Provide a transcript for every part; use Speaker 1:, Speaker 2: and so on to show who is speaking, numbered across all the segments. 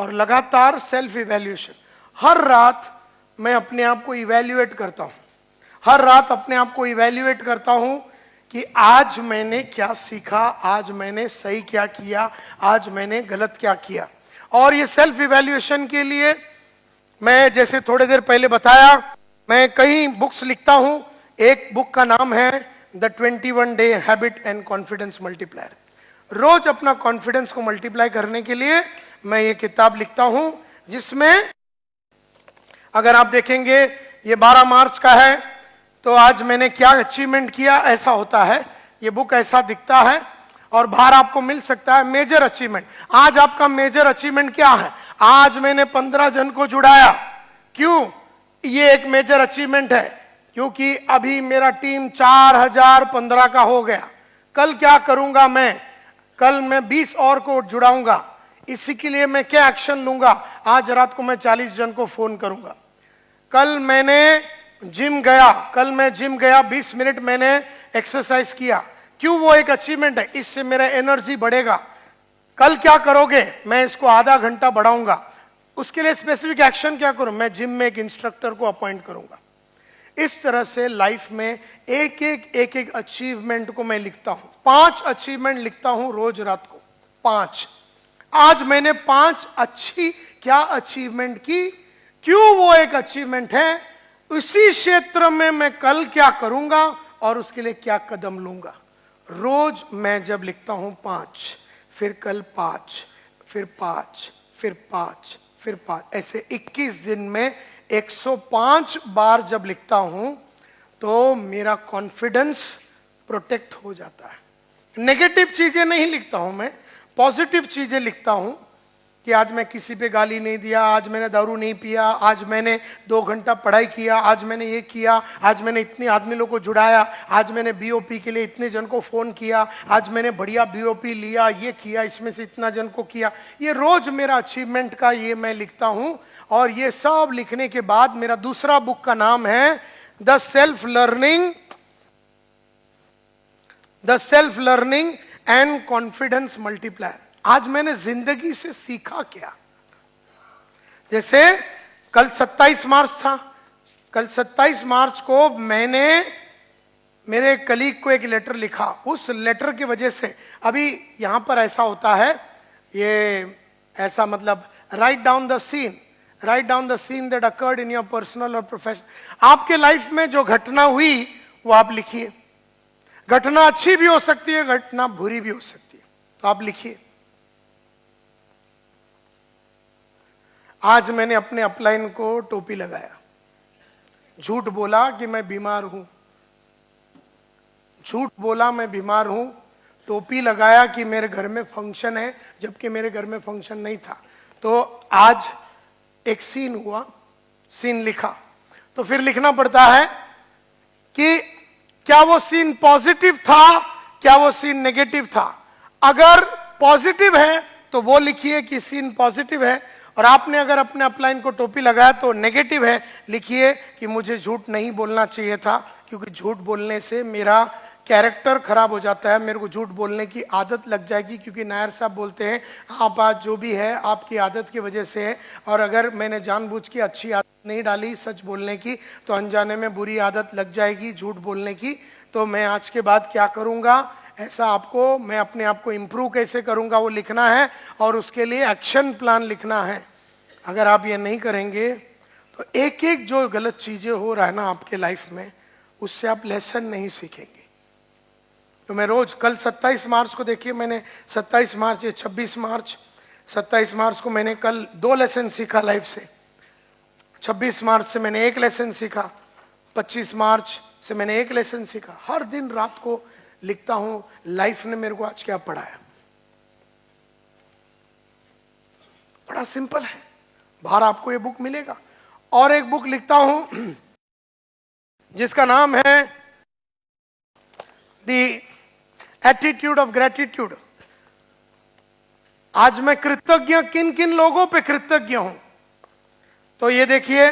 Speaker 1: और लगातार self evaluation. हर रात मैं अपने आप को इवैल्यूएट करता हूं, हर रात अपने आप को इवैल्यूएट करता हूं कि आज मैंने क्या सीखा, आज मैंने सही क्या किया, आज मैंने गलत क्या किया। और ये सेल्फ इवैल्यूएशन के लिए मैं जैसे थोड़ी देर पहले बताया, मैं कई बुक्स लिखता हूं। एक बुक का नाम है the 21 day habit and confidence multiplier. रोज अपना कॉन्फिडेंस को मल्टीप्लाई करने के लिए मैं ये किताब लिखता हूं, जिसमें अगर आप देखेंगे ये 12 मार्च का है, तो आज मैंने क्या अचीवमेंट किया ऐसा होता है, ये बुक ऐसा दिखता है। और बाहर आपको मिल सकता है मेजर अचीवमेंट। आज आपका मेजर अचीवमेंट क्या है? आज मैंने 15 जन को जुड़ाया। क्यों? ये एक मेजर अचीवमेंट है, क्योंकि अभी मेरा टीम 4015 का हो गया। कल क्या करूंगा मैं? कल मैं 20 और को जुड़ाऊंगा। इसी के लिए मैं क्या एक्शन लूंगा? आज रात को मैं 40 जन को फोन करूंगा। कल मैंने जिम गया, कल मैं जिम गया, 20 मिनट मैंने एक्सरसाइज किया। क्यों? वो एक अचीवमेंट है, इससे मेरा एनर्जी बढ़ेगा। कल क्या करोगे? मैं इसको आधा घंटा बढ़ाऊंगा। उसके लिए स्पेसिफिक एक्शन क्या करूं? मैं जिम में एक इंस्ट्रक्टर को अपॉइंट करूंगा। इस तरह से लाइफ में एक एक अचीवमेंट को मैं लिखता हूं। 5 अचीवमेंट लिखता हूं रोज रात को, 5। आज मैंने 5 अच्छी क्या अचीवमेंट की। क्यों? वो एक अचीवमेंट है। उसी क्षेत्र में मैं कल क्या करूंगा और उसके लिए क्या कदम लूंगा। रोज मैं जब लिखता हूं 5, फिर कल 5, फिर 5, फिर 5, फिर 5, ऐसे 21 दिन में 105 बार जब लिखता हूं, तो मेरा कॉन्फिडेंस प्रोटेक्ट हो जाता है। नेगेटिव चीजें नहीं लिखता हूं मैं, पॉजिटिव चीजें लिखता हूं कि आज मैं किसी पे गाली नहीं दिया, आज मैंने दारू नहीं पिया, आज मैंने 2 घंटा पढ़ाई किया, आज मैंने ये किया, आज मैंने इतने आदमी लोगों को जुड़ाया, आज मैंने बीओपी के लिए इतने जन को फोन किया, आज मैंने बढ़िया बीओपी लिया, ये किया, इसमें से इतना जन को किया। ये रोज मेरा अचीवमेंट का ये मैं लिखता हूं। और ये सब लिखने के बाद मेरा दूसरा बुक का नाम है the self learning and confidence multiplier. आज मैंने जिंदगी से सीखा क्या? जैसे कल 27 मार्च था, कल 27 मार्च को मैंने मेरे कलीग को एक लेटर लिखा। उस लेटर की वजह से अभी यहां पर ऐसा होता है, ये ऐसा मतलब write down the seen that occurred in your personal और प्रोफेशनल। आपके लाइफ में जो घटना हुई वो आप लिखिए। घटना अच्छी भी हो सकती है, घटना बुरी भी हो सकती है, तो आप लिखिए। आज मैंने अपने अपलाइन को टोपी लगाया, झूठ बोला कि मैं बीमार हूं, झूठ बोला मैं बीमार हूं, टोपी लगाया कि मेरे घर में फंक्शन है, जबकि मेरे घर में फंक्शन नहीं था। तो आज एक सीन हुआ, सीन लिखा। तो फिर लिखना पड़ता है कि क्या वो सीन पॉजिटिव था, क्या वो सीन नेगेटिव था। अगर पॉजिटिव है तो वो लिखिए कि सीन पॉजिटिव है, और आपने अगर अपने अपलाइन को टोपी लगाया तो नेगेटिव है, लिखिए कि मुझे झूठ नहीं बोलना चाहिए था, क्योंकि झूठ बोलने से मेरा कैरेक्टर खराब हो जाता है, मेरे को झूठ बोलने की आदत लग जाएगी। क्योंकि नायर साहब बोलते हैं आप आज जो भी है आपकी आदत की वजह से है, और अगर मैंने जानबूझ के अच्छी आदत नहीं डाली सच बोलने की, तो अनजाने में बुरी आदत लग जाएगी झूठ बोलने की। तो मैं आज के बाद क्या करूंगा, ऐसा आपको, मैं अपने आप को इम्प्रूव कैसे करूंगा वो लिखना है, और उसके लिए एक्शन प्लान लिखना है। अगर आप ये नहीं करेंगे तो एक एक जो गलत चीजें हो रहा है ना आपके लाइफ में, उससे आप लेसन नहीं सीखेंगे। तो मैं रोज, कल 27 मार्च को देखिए, मैंने 27 मार्च या 26 मार्च, 27 मार्च को मैंने कल 2 लेसन सीखा लाइफ से। 26 मार्च से मैंने 1 लेसन सीखा, 25 मार्च से मैंने 1 लेसन सीखा। हर दिन रात को लिखता हूं लाइफ ने मेरे को आज क्या पढ़ाया। बड़ा सिंपल है, बाहर आपको ये बुक मिलेगा। और एक बुक लिखता हूं जिसका नाम है द एटीट्यूड ऑफ ग्रेटिट्यूड। आज मैं कृतज्ञ, किन किन लोगों पे कृतज्ञ हूं। तो ये देखिए,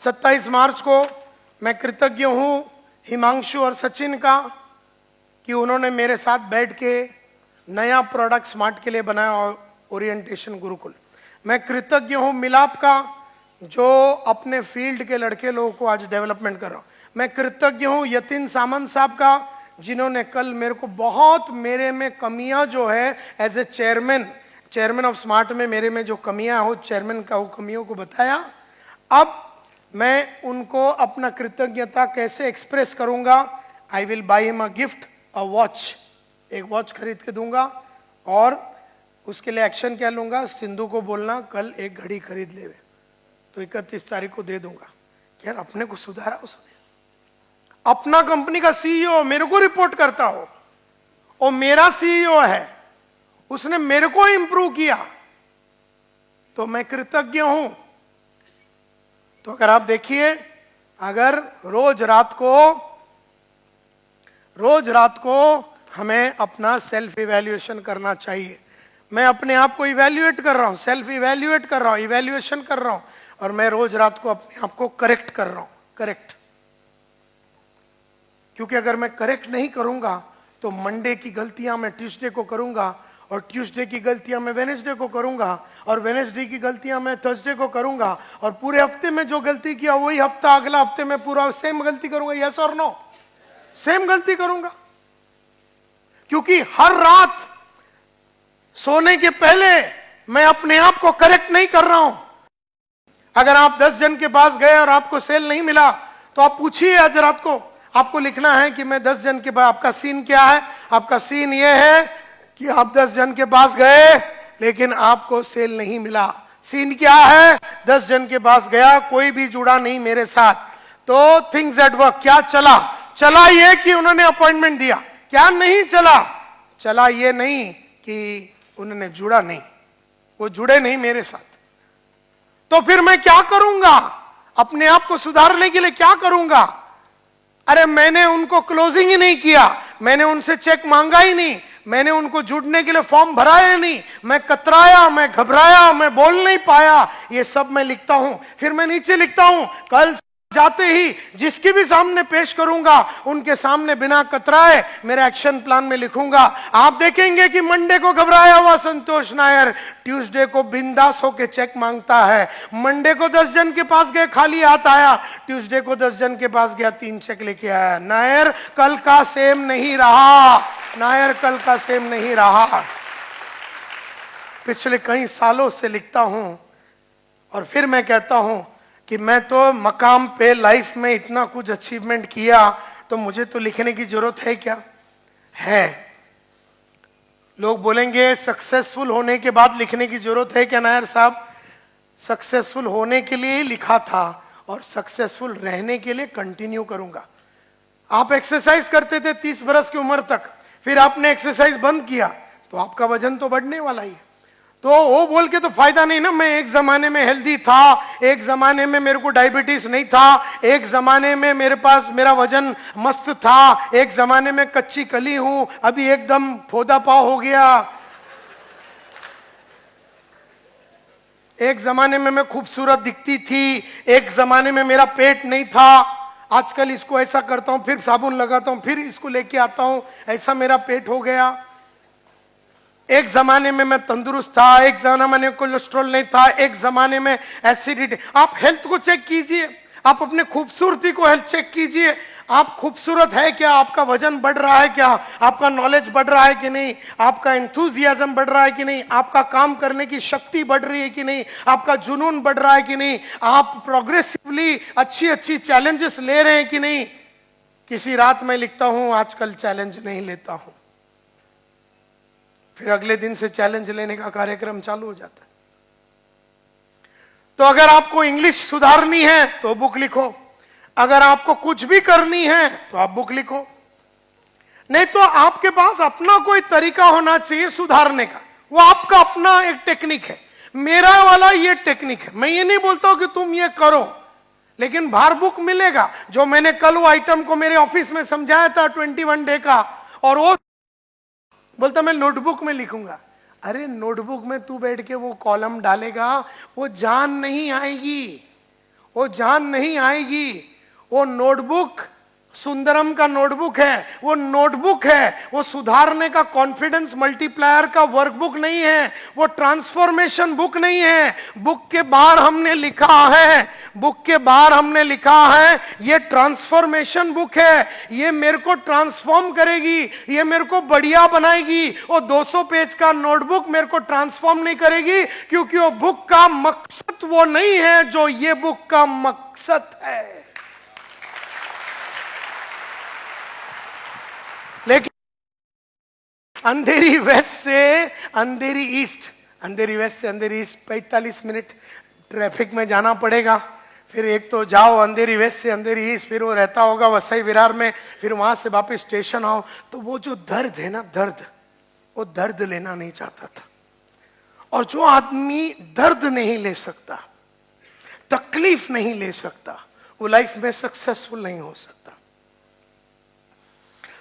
Speaker 1: 27 मार्च को मैं कृतज्ञ हूं हिमांशु और सचिन का, कि उन्होंने मेरे साथ बैठ के नया प्रोडक्ट स्मार्ट के लिए बनाया, और ओरिएंटेशन गुरुकुल। मैं कृतज्ञ हूं मिलाप का, जो अपने फील्ड के लड़के लोगों को आज डेवलपमेंट कर रहा हूं। मैं कृतज्ञ हूं यतीन सामंत साहब का, जिन्होंने कल मेरे को बहुत मेरे में कमियां जो है as a chairman of smart में मेरे में जो कमियां हो, चेयरमैन का वो कमियों को बताया। अब मैं उनको अपना कृतज्ञता कैसे एक्सप्रेस करूंगा, I will by him a gift, a watch, एक वॉच खरीद के दूंगा। और उसके लिए एक्शन क्या लूंगा, सिंधु को बोलना कल एक घड़ी खरीद ले, तो 31 तारीख को दे दूंगा। यार अपने को सुधारा उसने, अपना कंपनी का सीईओ मेरे को रिपोर्ट करता हो और मेरा सीईओ है, उसने मेरे को इंप्रूव किया, तो मैं कृतज्ञ हूं। तो अगर आप देखिए, अगर रोज रात को हमें अपना सेल्फ इवैल्यूएशन करना चाहिए। मैं अपने आप को इवैल्यूएट कर रहा हूं, सेल्फ इवैल्यूएट कर रहा हूं, इवैल्यूएशन कर रहा हूं, और मैं रोज रात को अपने आप को करेक्ट कर रहा हूं, करेक्ट। क्योंकि अगर मैं करेक्ट नहीं करूंगा तो मंडे की गलतियां मैं ट्यूसडे को करूंगा, और ट्यूसडे की गलतियां मैं वेडनेसडे को करूंगा, और वेडनेसडे की गलतियां मैं थर्सडे को करूंगा, और पूरे हफ्ते में जो गलती किया वही हफ्ता अगला हफ्ते में पूरा सेम गलती करूंगा। यस और नो? सेम गलती करूंगा। क्योंकि हर रात सोने के पहले मैं अपने आप को करेक्ट नहीं कर रहा हूं। अगर आप 10 जन के पास गए और आपको सेल नहीं मिला, तो आप पूछिए आज रात को, आपको लिखना है कि मैं 10 जन के पास, आपका सीन क्या है? आपका सीन यह है कि आप 10 जन के पास गए लेकिन आपको सेल नहीं मिला। सीन क्या है? 10 जन के पास गया, कोई भी जुड़ा नहीं मेरे साथ, तो थिंग्स एट वर्क। क्या चला ये कि उन्होंने अपॉइंटमेंट दिया, क्या नहीं चला ये नहीं कि उन्होंने जुड़ा नहीं, वो जुड़े नहीं मेरे साथ। तो फिर मैं क्या करूंगा? अपने आप को सुधारने के लिए क्या करूंगा? अरे मैंने उनको क्लोजिंग ही नहीं किया, मैंने उनसे चेक मांगा ही नहीं, मैंने उनको जुड़ने के लिए फॉर्म भराया नहीं, मैं कतराया, मैं घबराया, मैं बोल नहीं पाया, ये सब मैं लिखता हूं। फिर मैं नीचे लिखता हूं, कल जाते ही जिसके भी सामने पेश करूंगा उनके सामने बिना कतराए मेरे एक्शन प्लान में लिखूंगा। आप देखेंगे कि मंडे को घबराया हुआ संतोष नायर ट्यूसडे को बिंदास होकर चेक मांगता है। मंडे को 10 जन के पास गए, खाली हाथ आया, ट्यूसडे को 10 जन के पास गया, 3 चेक लेके आया। नायर कल का सेम नहीं रहा, नायर कल का सेम नहीं रहा। पिछले कई सालों से लिखता हूं, और फिर मैं कहता हूं कि मैं तो मकाम पे लाइफ में इतना कुछ अचीवमेंट किया, तो मुझे तो लिखने की जरूरत है क्या? है। लोग बोलेंगे सक्सेसफुल होने के बाद लिखने की जरूरत है क्या? नायर साहब, सक्सेसफुल होने के लिए लिखा था और सक्सेसफुल रहने के लिए कंटिन्यू करूंगा। आप एक्सरसाइज करते थे 30 बरस की उम्र तक, फिर आपने एक्सरसाइज बंद किया, तो आपका वजन तो बढ़ने वाला ही है। तो वो बोल के तो फायदा नहीं ना। मैं एक जमाने में हेल्दी था, एक जमाने में मेरे को डायबिटीज नहीं था, एक जमाने में मेरे पास मेरा वजन मस्त था, एक जमाने में कच्ची कली हूं, अभी एकदम फोदा पाव हो गया। एक जमाने में मैं खूबसूरत दिखती थी, एक जमाने में मेरा पेट नहीं था, आजकल इसको ऐसा करता हूं, फिर साबुन लगाता हूं, फिर इसको लेके आता हूं, ऐसा मेरा पेट हो गया। एक जमाने में मैं तंदुरुस्त था, एक जमाने में कोलेस्ट्रॉल नहीं था, एक जमाने में एसिडिटी। आप हेल्थ को चेक कीजिए, आप अपने खूबसूरती को हेल्थ चेक कीजिए। आप खूबसूरत है क्या? आपका वजन बढ़ रहा है क्या? आपका नॉलेज बढ़ रहा है कि नहीं? आपका एंथुजियाज्म बढ़ रहा है कि नहीं? आपका काम करने की शक्ति बढ़ रही है कि नहीं? आपका जुनून बढ़ रहा है कि नहीं? आप प्रोग्रेसिवली अच्छी अच्छी चैलेंजेस ले रहे हैं कि नहीं? किसी रात में लिखता हूं आजकल चैलेंज नहीं लेता हूं, फिर अगले दिन से चैलेंज लेने का कार्यक्रम चालू हो जाता है। तो अगर आपको इंग्लिश सुधारनी है तो बुक लिखो, अगर आपको कुछ भी करनी है तो आप बुक लिखो। नहीं तो आपके पास अपना कोई तरीका होना चाहिए सुधारने का, वो आपका अपना एक टेक्निक है। मेरा वाला ये टेक्निक है। मैं ये नहीं बोलता हूं कि तुम ये करो, लेकिन बाहर बुक मिलेगा। जो मैंने कल वो आइटम को मेरे ऑफिस में समझाया था 21 डे का, और वो बोलता मैं नोटबुक में लिखूंगा। अरे नोटबुक में तू बैठ के वो कॉलम डालेगा, वो जान नहीं आएगी, वो जान नहीं आएगी। वो नोटबुक सुंदरम का नोटबुक है, वो नोटबुक है, वो सुधारने का कॉन्फिडेंस मल्टीप्लायर का वर्कबुक नहीं है, वो ट्रांसफॉर्मेशन बुक नहीं है। बुक के बाहर हमने लिखा है, बुक के बाहर हमने लिखा है ये ट्रांसफॉर्मेशन बुक है, ये मेरे को ट्रांसफॉर्म करेगी, ये मेरे को बढ़िया बनाएगी। वो 200 पेज का नोटबुक मेरे को ट्रांसफॉर्म नहीं करेगी, क्योंकि वो बुक का मकसद वो नहीं है जो ये बुक का मकसद है। लेकिन अंधेरी वेस्ट से अंधेरी ईस्ट, अंधेरी वेस्ट से अंधेरी ईस्ट 45 मिनट ट्रैफिक में जाना पड़ेगा। फिर एक तो जाओ अंधेरी वेस्ट से अंधेरी ईस्ट, फिर वो रहता होगा वसई विरार में, फिर वहां से वापस स्टेशन आओ। तो वो जो दर्द है ना, दर्द, वो दर्द लेना नहीं चाहता था। और जो आदमी दर्द नहीं ले सकता, तकलीफ नहीं ले सकता, वो लाइफ में सक्सेसफुल नहीं हो सकता।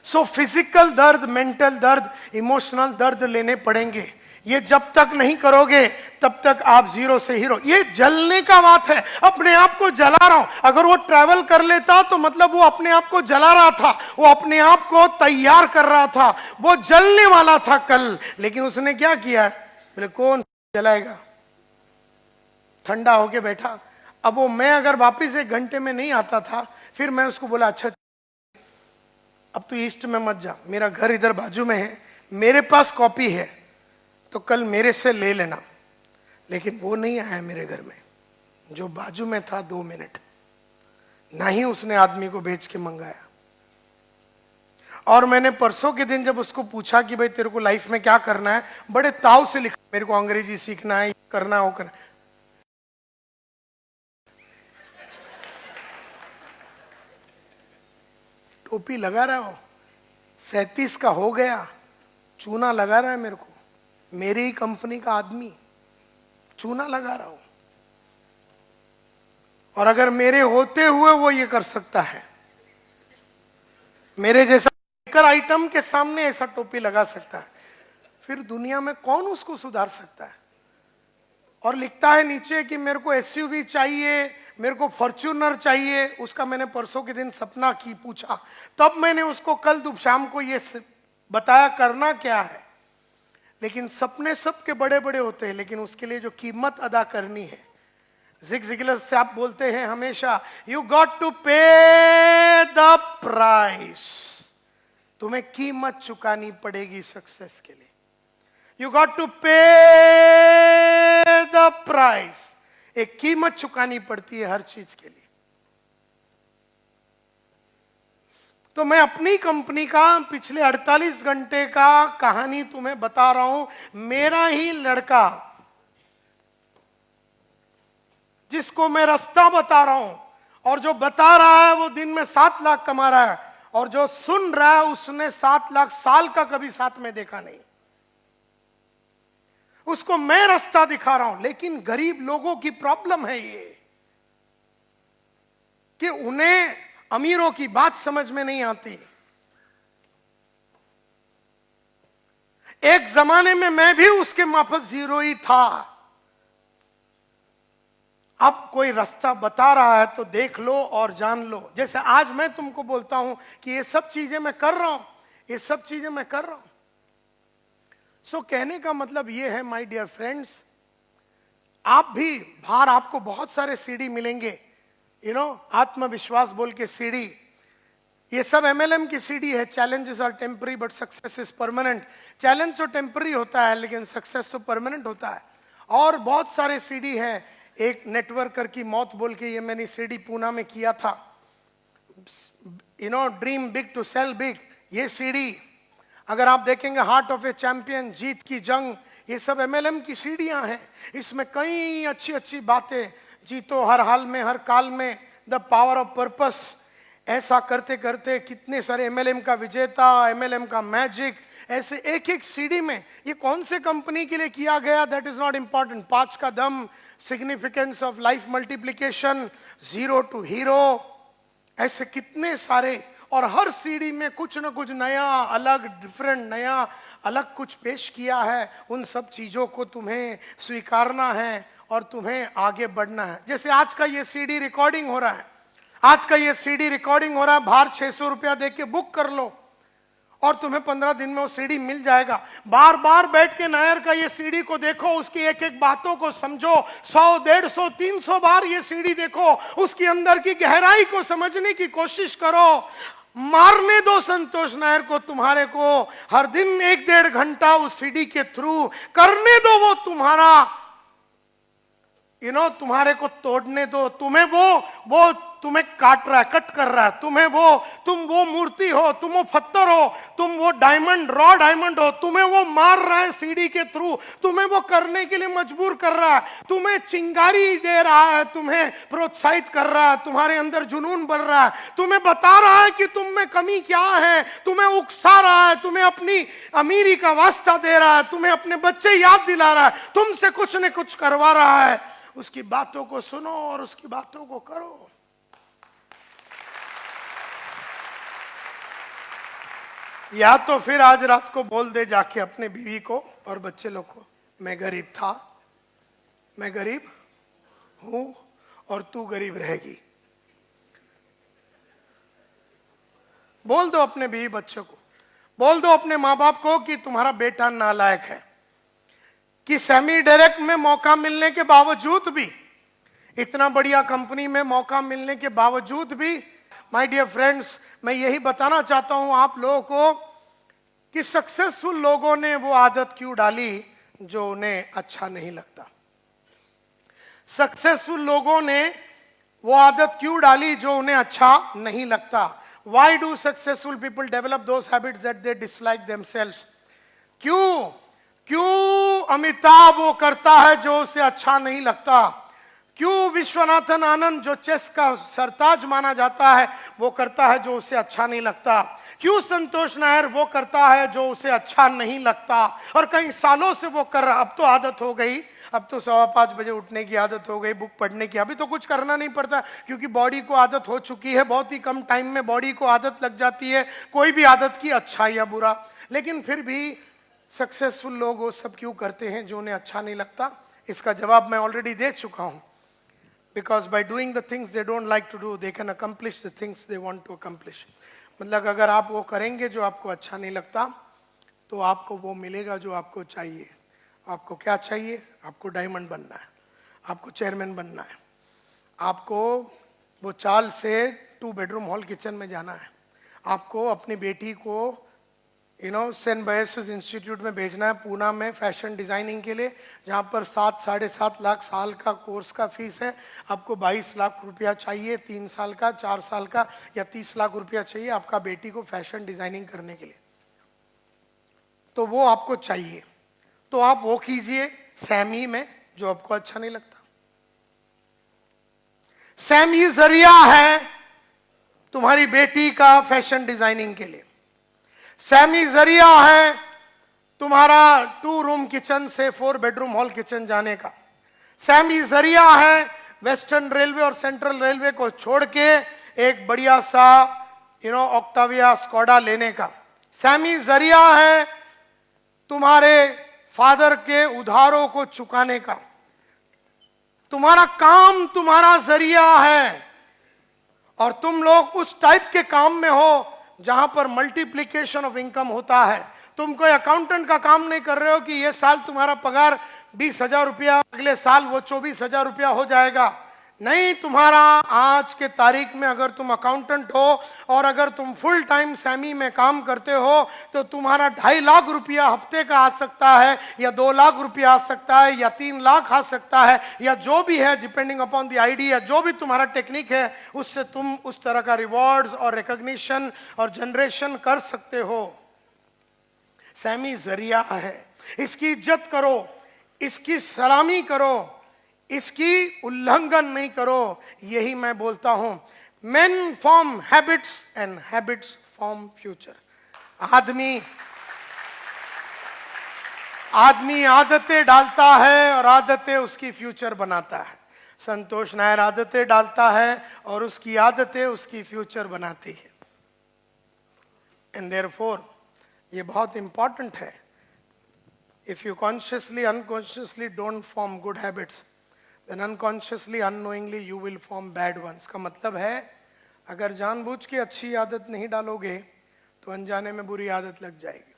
Speaker 1: सो फिजिकल दर्द, मेंटल दर्द, इमोशनल दर्द लेने पड़ेंगे। ये जब तक नहीं करोगे तब तक आप जीरो से हीरो। ये जलने का बात है, अपने आप को जला रहा हूं। अगर वो ट्रैवल कर लेता तो मतलब वो अपने आप को जला रहा था, वो अपने आप को तैयार कर रहा था, वो जलने वाला था कल। लेकिन उसने क्या किया? बोले कौन जलाएगा, ठंडा होके बैठा। अब वो मैं अगर वापिस 1 घंटे में नहीं आता था, फिर मैं उसको बोला अच्छा अब तू ईस्ट में मत जा, मेरा घर इधर बाजू में है, मेरे पास कॉपी है तो कल मेरे से ले लेना। लेकिन वो नहीं आया मेरे घर में, जो बाजू में था 2 मिनट, ना ही उसने आदमी को भेज के मंगाया। और मैंने परसों के दिन जब उसको पूछा कि भाई तेरे को लाइफ में क्या करना है, बड़े ताव से लिखा मेरे को अंग्रेजी सीखना है, करना है, वो करना। टोपी लगा रहा हो, 37 का हो गया, चूना लगा रहा है मेरे को, मेरी ही कंपनी का आदमी चूना लगा रहा हूं। और अगर मेरे होते हुए वो ये कर सकता है, मेरे जैसा आइटम के सामने ऐसा टोपी लगा सकता है, फिर दुनिया में कौन उसको सुधार सकता है? और लिखता है नीचे कि मेरे को एसयूवी चाहिए, मेरे को फॉर्च्यूनर चाहिए। उसका मैंने परसों के दिन सपना की पूछा, तब मैंने उसको कल शाम को ये बताया करना क्या है। लेकिन सपने सबके बड़े बड़े होते हैं, लेकिन उसके लिए जो कीमत अदा करनी है, ज़िग ज़िगलर से आप बोलते हैं हमेशा, यू गॉट टू पे द प्राइस। तुम्हें कीमत चुकानी पड़ेगी सक्सेस के लिए। यू गॉट टू पे द प्राइस। एक कीमत चुकानी पड़ती है हर चीज के लिए। तो मैं अपनी कंपनी का पिछले 48 घंटे का कहानी तुम्हें बता रहा हूं। मेरा ही लड़का, जिसको मैं रास्ता बता रहा हूं, और जो बता रहा है वो दिन में 7 लाख कमा रहा है, और जो सुन रहा है उसने 7 लाख साल का कभी साथ में देखा नहीं। उसको मैं रास्ता दिखा रहा हूं। लेकिन गरीब लोगों की प्रॉब्लम है ये कि उन्हें अमीरों की बात समझ में नहीं आती। एक जमाने में मैं भी उसके माफक जीरो ही था। अब कोई रास्ता बता रहा है तो देख लो और जान लो। जैसे आज मैं तुमको बोलता हूं कि ये सब चीजें मैं कर रहा हूं, ये सब चीजें मैं कर रहा हूं। सो कहने का मतलब ये है माय डियर फ्रेंड्स, आप भी बाहर आपको बहुत सारे सीडी मिलेंगे, आत्मविश्वास बोल के सीडी। ये सब एमएलएम की सीडी है। Challenges are temporary but success is permanent. Challenge तो टेम्पररी होता है लेकिन सक्सेस तो परमानेंट होता है। और बहुत सारे सीडी है। एक नेटवर्कर की मौत बोल के ये मैंने सीडी पूना में किया था, dream big to sell big. ये सीडी अगर आप देखेंगे, हार्ट ऑफ ए चैंपियन, जीत की जंग, ये सब एमएलएम की सीढ़ियां हैं। इसमें कई अच्छी अच्छी बातें, जीतो हर हाल में हर काल में, द पावर ऑफ पर्पस। ऐसा करते करते कितने सारे एमएलएम का विजेता, एमएलएम का मैजिक, ऐसे एक एक सीडी में। ये कौन से कंपनी के लिए किया गया दैट इज नॉट इंपॉर्टेंट। 5 का दम, significance of life multiplication, zero to hero, ऐसे कितने सारे। और हर सीडी में कुछ ना कुछ नया, अलग, डिफरेंट, नया, अलग कुछ पेश किया है। उन सब चीजों को तुम्हें स्वीकारना है और तुम्हें आगे बढ़ना है। जैसे आज का ये सीडी रिकॉर्डिंग हो रहा है, आज का ये सीडी रिकॉर्डिंग हो रहा है, बाहर 600 रुपया दे के बुक कर लो और तुम्हें 15 दिन में वो सीडी मिल जाएगा। बार बार बैठ के नायर का ये सीडी को देखो, उसकी एक एक बातों को समझो, 100, 150, 300 बार ये सीडी देखो, उसके अंदर की गहराई को समझने की कोशिश करो। मारने दो संतोष नायर को, तुम्हारे को हर दिन 1-1.5 घंटा उस सीडी के थ्रू करने दो, वो तुम्हारा तुम्हारे को तोड़ने दो। तुम्हें वो तुम्हें काट रहा है, कट कर रहा है, तुम वो मूर्ति हो, तुम वो पत्थर हो, तुम वो डायमंड, रॉ डायमंड हो, तुम्हें वो मार रहा है सीडी के थ्रू, तुम्हें वो करने के लिए मजबूर कर रहा है, तुम्हें चिंगारी दे रहा है, तुम्हें प्रोत्साहित कर रहा है, तुम्हारे अंदर जुनून बढ़ रहा है, तुम्हें बता रहा है कि तुम में कमी क्या है, तुम्हें उकसा रहा है, तुम्हें अपनी अमीरी का वास्ता दे रहा है, तुम्हें अपने बच्चे याद दिला रहा है, तुमसे कुछ न कुछ करवा रहा है। उसकी बातों को सुनो और उसकी बातों को करो। या तो फिर आज रात को बोल दे जाके अपने बीवी को और बच्चे लोग को, मैं गरीब था, मैं गरीब हूं और तू गरीब रहेगी। बोल दो अपने बीवी बच्चों को, बोल दो अपने मां बाप को कि तुम्हारा बेटा नालायक है, कि सेमी डायरेक्ट में मौका मिलने के बावजूद भी, इतना बढ़िया कंपनी में मौका मिलने के बावजूद भी, माय डियर फ्रेंड्स, मैं यही बताना चाहता हूं आप लोगों को कि सक्सेसफुल लोगों ने वो आदत क्यों डाली जो उन्हें अच्छा नहीं लगता। सक्सेसफुल लोगों ने वो आदत क्यों डाली जो उन्हें अच्छा नहीं लगता। Why do successful people develop those habits that they dislike themselves? क्यों अमिताभ वो करता है जो उसे अच्छा नहीं लगता? क्यों विश्वनाथन आनंद जो चेस का सरताज माना जाता है वो करता है जो उसे अच्छा नहीं लगता? क्यों संतोष नायर वो करता है जो उसे अच्छा नहीं लगता और कई सालों से वो कर रहा? अब तो आदत हो गई, अब तो 5:15 बजे उठने की आदत हो गई, बुक पढ़ने की, अभी तो कुछ करना नहीं पड़ता क्योंकि बॉडी को आदत हो चुकी है, बहुत ही कम टाइम में बॉडी को आदत लग जाती है, कोई भी आदत की, अच्छा या बुरा। लेकिन फिर भी सक्सेसफुल लोग वो सब क्यों करते हैं जो उन्हें अच्छा नहीं लगता? इसका जवाब मैं ऑलरेडी दे चुका हूं। Because by doing the things they don't like to do, they can accomplish the things they want to accomplish. मतलब अगर आप वो करेंगे जो आपको अच्छा नहीं लगता तो आपको वो मिलेगा जो आपको चाहिए। आपको क्या चाहिए? आपको डायमंड बनना है, आपको चेयरमैन बनना है, आपको वो चाल से 2 बेडरूम हॉल किचन में जाना है, आपको अपनी बेटी को सेंट बायसिस इंस्टीट्यूट में भेजना है पूना में फैशन डिजाइनिंग के लिए, जहां पर 7-7.5 लाख साल का कोर्स का फीस है। आपको 22 लाख रुपया चाहिए 3 साल का, 4 साल का, या 30 लाख रुपया चाहिए आपका बेटी को फैशन डिजाइनिंग करने के लिए। तो वो आपको चाहिए, तो आप वो कीजिए सैमी में जो आपको अच्छा नहीं लगता। सैमी जरिया है तुम्हारी बेटी का फैशन डिजाइनिंग के लिए। सैमी जरिया है तुम्हारा 2 रूम किचन से 4 बेडरूम हॉल किचन जाने का। सैमी जरिया है वेस्टर्न रेलवे और सेंट्रल रेलवे को छोड़ के एक बढ़िया सा ऑक्टाविया स्कोडा लेने का। सैमी जरिया है तुम्हारे फादर के उधारों को चुकाने का। तुम्हारा काम तुम्हारा जरिया है और तुम लोग उस टाइप के काम में हो जहां पर मल्टीप्लिकेशन ऑफ इनकम होता है। तुम कोई अकाउंटेंट का काम नहीं कर रहे हो कि ये साल तुम्हारा पगार 20,000 रुपया, अगले साल वो 24,000 रुपया हो जाएगा। नहीं, तुम्हारा आज के तारीख में अगर तुम अकाउंटेंट हो और अगर तुम फुल टाइम सैमी में काम करते हो तो तुम्हारा 2.5 लाख रुपया हफ्ते का आ सकता है, या 2 लाख रुपया आ सकता है, या 3 लाख आ सकता है, या जो भी है डिपेंडिंग अपॉन द आइडिया, जो भी तुम्हारा टेक्निक है उससे तुम उस तरह का रिवॉर्ड्स और रिकॉग्निशन और जनरेशन कर सकते हो। सैमी जरिया है, इसकी इज्जत करो, इसकी सलामी करो, इसकी उल्लंघन नहीं करो। यही मैं बोलता हूं, main form habits and habits form future. आदमी आदतें डालता है और आदतें उसकी फ्यूचर बनाता है। संतोष नायर आदतें डालता है और उसकी आदतें उसकी फ्यूचर बनाती है। एंड देयरफॉर ये बहुत इंपॉर्टेंट है। If you consciously unconsciously don't form good habits, then unconsciously unknowingly you will form bad ones। का मतलब है अगर जानबूझ के अच्छी आदत नहीं डालोगे तो अनजाने में बुरी आदत लग जाएगी।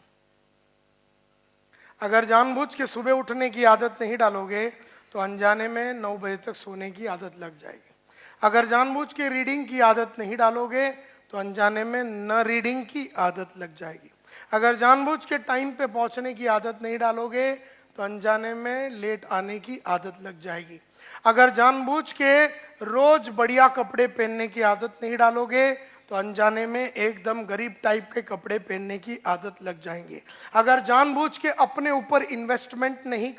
Speaker 1: अगर जानबूझ के सुबह उठने की आदत नहीं डालोगे तो अनजाने में 9 बजे तक सोने की आदत लग जाएगी। अगर जानबूझ के रीडिंग की आदत नहीं डालोगे तो अनजाने में न रीडिंग की आदत लग जाएगी। अगर जानबूझ के टाइम पे पहुंचने की आदत नहीं डालोगे तो अनजाने में लेट आने की आदत लग जाएगी। अगर जानबूझ के रोज बढ़िया कपड़े पहनने की आदत नहीं डालोगे तो अनजाने में एकदम गरीब टाइप के कपड़े पहनने की आदत लग जाएंगे। अगर जानबूझ के अपने ऊपर इन्वेस्टमेंट नहीं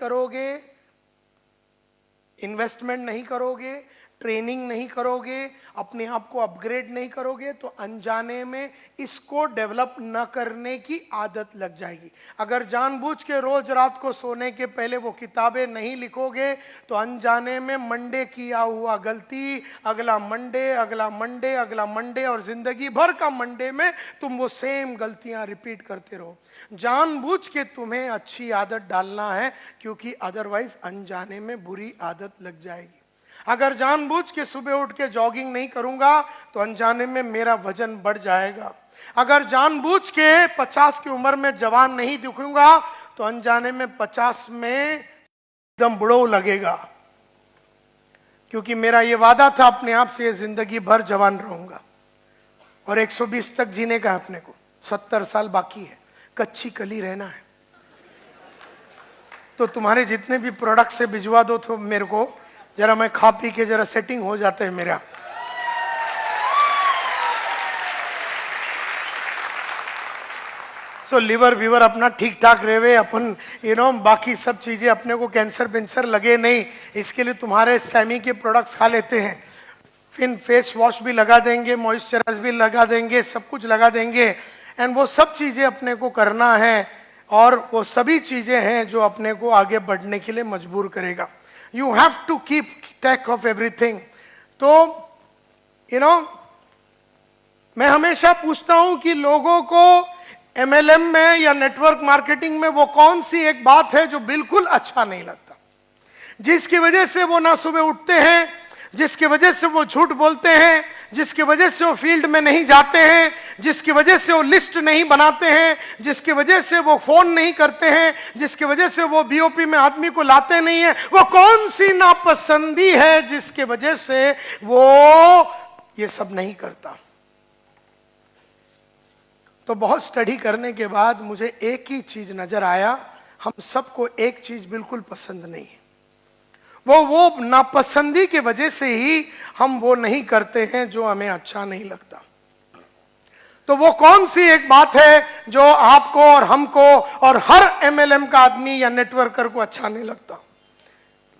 Speaker 1: करोगे, ट्रेनिंग नहीं करोगे, अपने आप को अपग्रेड नहीं करोगे तो अनजाने में इसको डेवलप न करने की आदत लग जाएगी। अगर जानबूझ के रोज रात को सोने के पहले वो किताबें नहीं लिखोगे तो अनजाने में मंडे किया हुआ गलती अगला मंडे और जिंदगी भर का मंडे में तुम वो सेम गलतियां रिपीट करते रहो। जानबूझ के तुम्हें अच्छी आदत डालना है, क्योंकि अदरवाइज अनजाने में बुरी आदत लग जाएगी। अगर जानबूझ के सुबह उठ के जॉगिंग नहीं करूंगा तो अनजाने में मेरा वजन बढ़ जाएगा। अगर जानबूझ के 50 की उम्र में जवान नहीं दिखूंगा तो अनजाने में 50 में एकदम बुढ़ो लगेगा, क्योंकि मेरा ये वादा था अपने आप से जिंदगी भर जवान रहूंगा और 120 तक जीने का अपने को। 70 साल बाकी है, कच्ची कली रहना है। तो तुम्हारे जितने भी प्रोडक्ट से भिजवा दो तो मेरे को, जरा मैं खा पी के जरा सेटिंग हो जाता है मेरा। सो लिवर वीवर अपना ठीक ठाक रहे, अपन बाकी सब चीजें अपने को कैंसर बेंसर लगे नहीं, इसके लिए तुम्हारे सैमी के प्रोडक्ट्स खा लेते हैं। फिर फेस वॉश भी लगा देंगे, मॉइस्चराइज भी लगा देंगे, सब कुछ लगा देंगे। एंड वो सब चीजें अपने को करना है, और वो सभी चीजें हैं जो अपने को आगे बढ़ने के लिए मजबूर करेगा। You have to keep track of everything. तो मैं हमेशा पूछता हूं कि लोगों को MLM में या नेटवर्क मार्केटिंग में वो कौन सी एक बात है जो बिल्कुल अच्छा नहीं लगता, जिसकी वजह से वो ना सुबह उठते हैं, जिसकी वजह से वो झूठ बोलते हैं, जिसकी वजह से वो फील्ड में नहीं जाते हैं, जिसकी वजह से वो लिस्ट नहीं बनाते हैं, जिसकी वजह से वो फोन नहीं करते हैं, जिसकी वजह से वो BOP में आदमी को लाते नहीं है। वो कौन सी नापसंदी है जिसकी वजह से वो ये सब नहीं करता? तो बहुत स्टडी करने के बाद मुझे एक ही चीज नजर आया, हम सबको एक चीज बिल्कुल पसंद नहीं है। वो नापसंदी की वजह से ही हम वो नहीं करते हैं जो हमें अच्छा नहीं लगता। तो वो कौन सी एक बात है जो आपको और हमको और हर MLM का आदमी या नेटवर्कर को अच्छा नहीं लगता?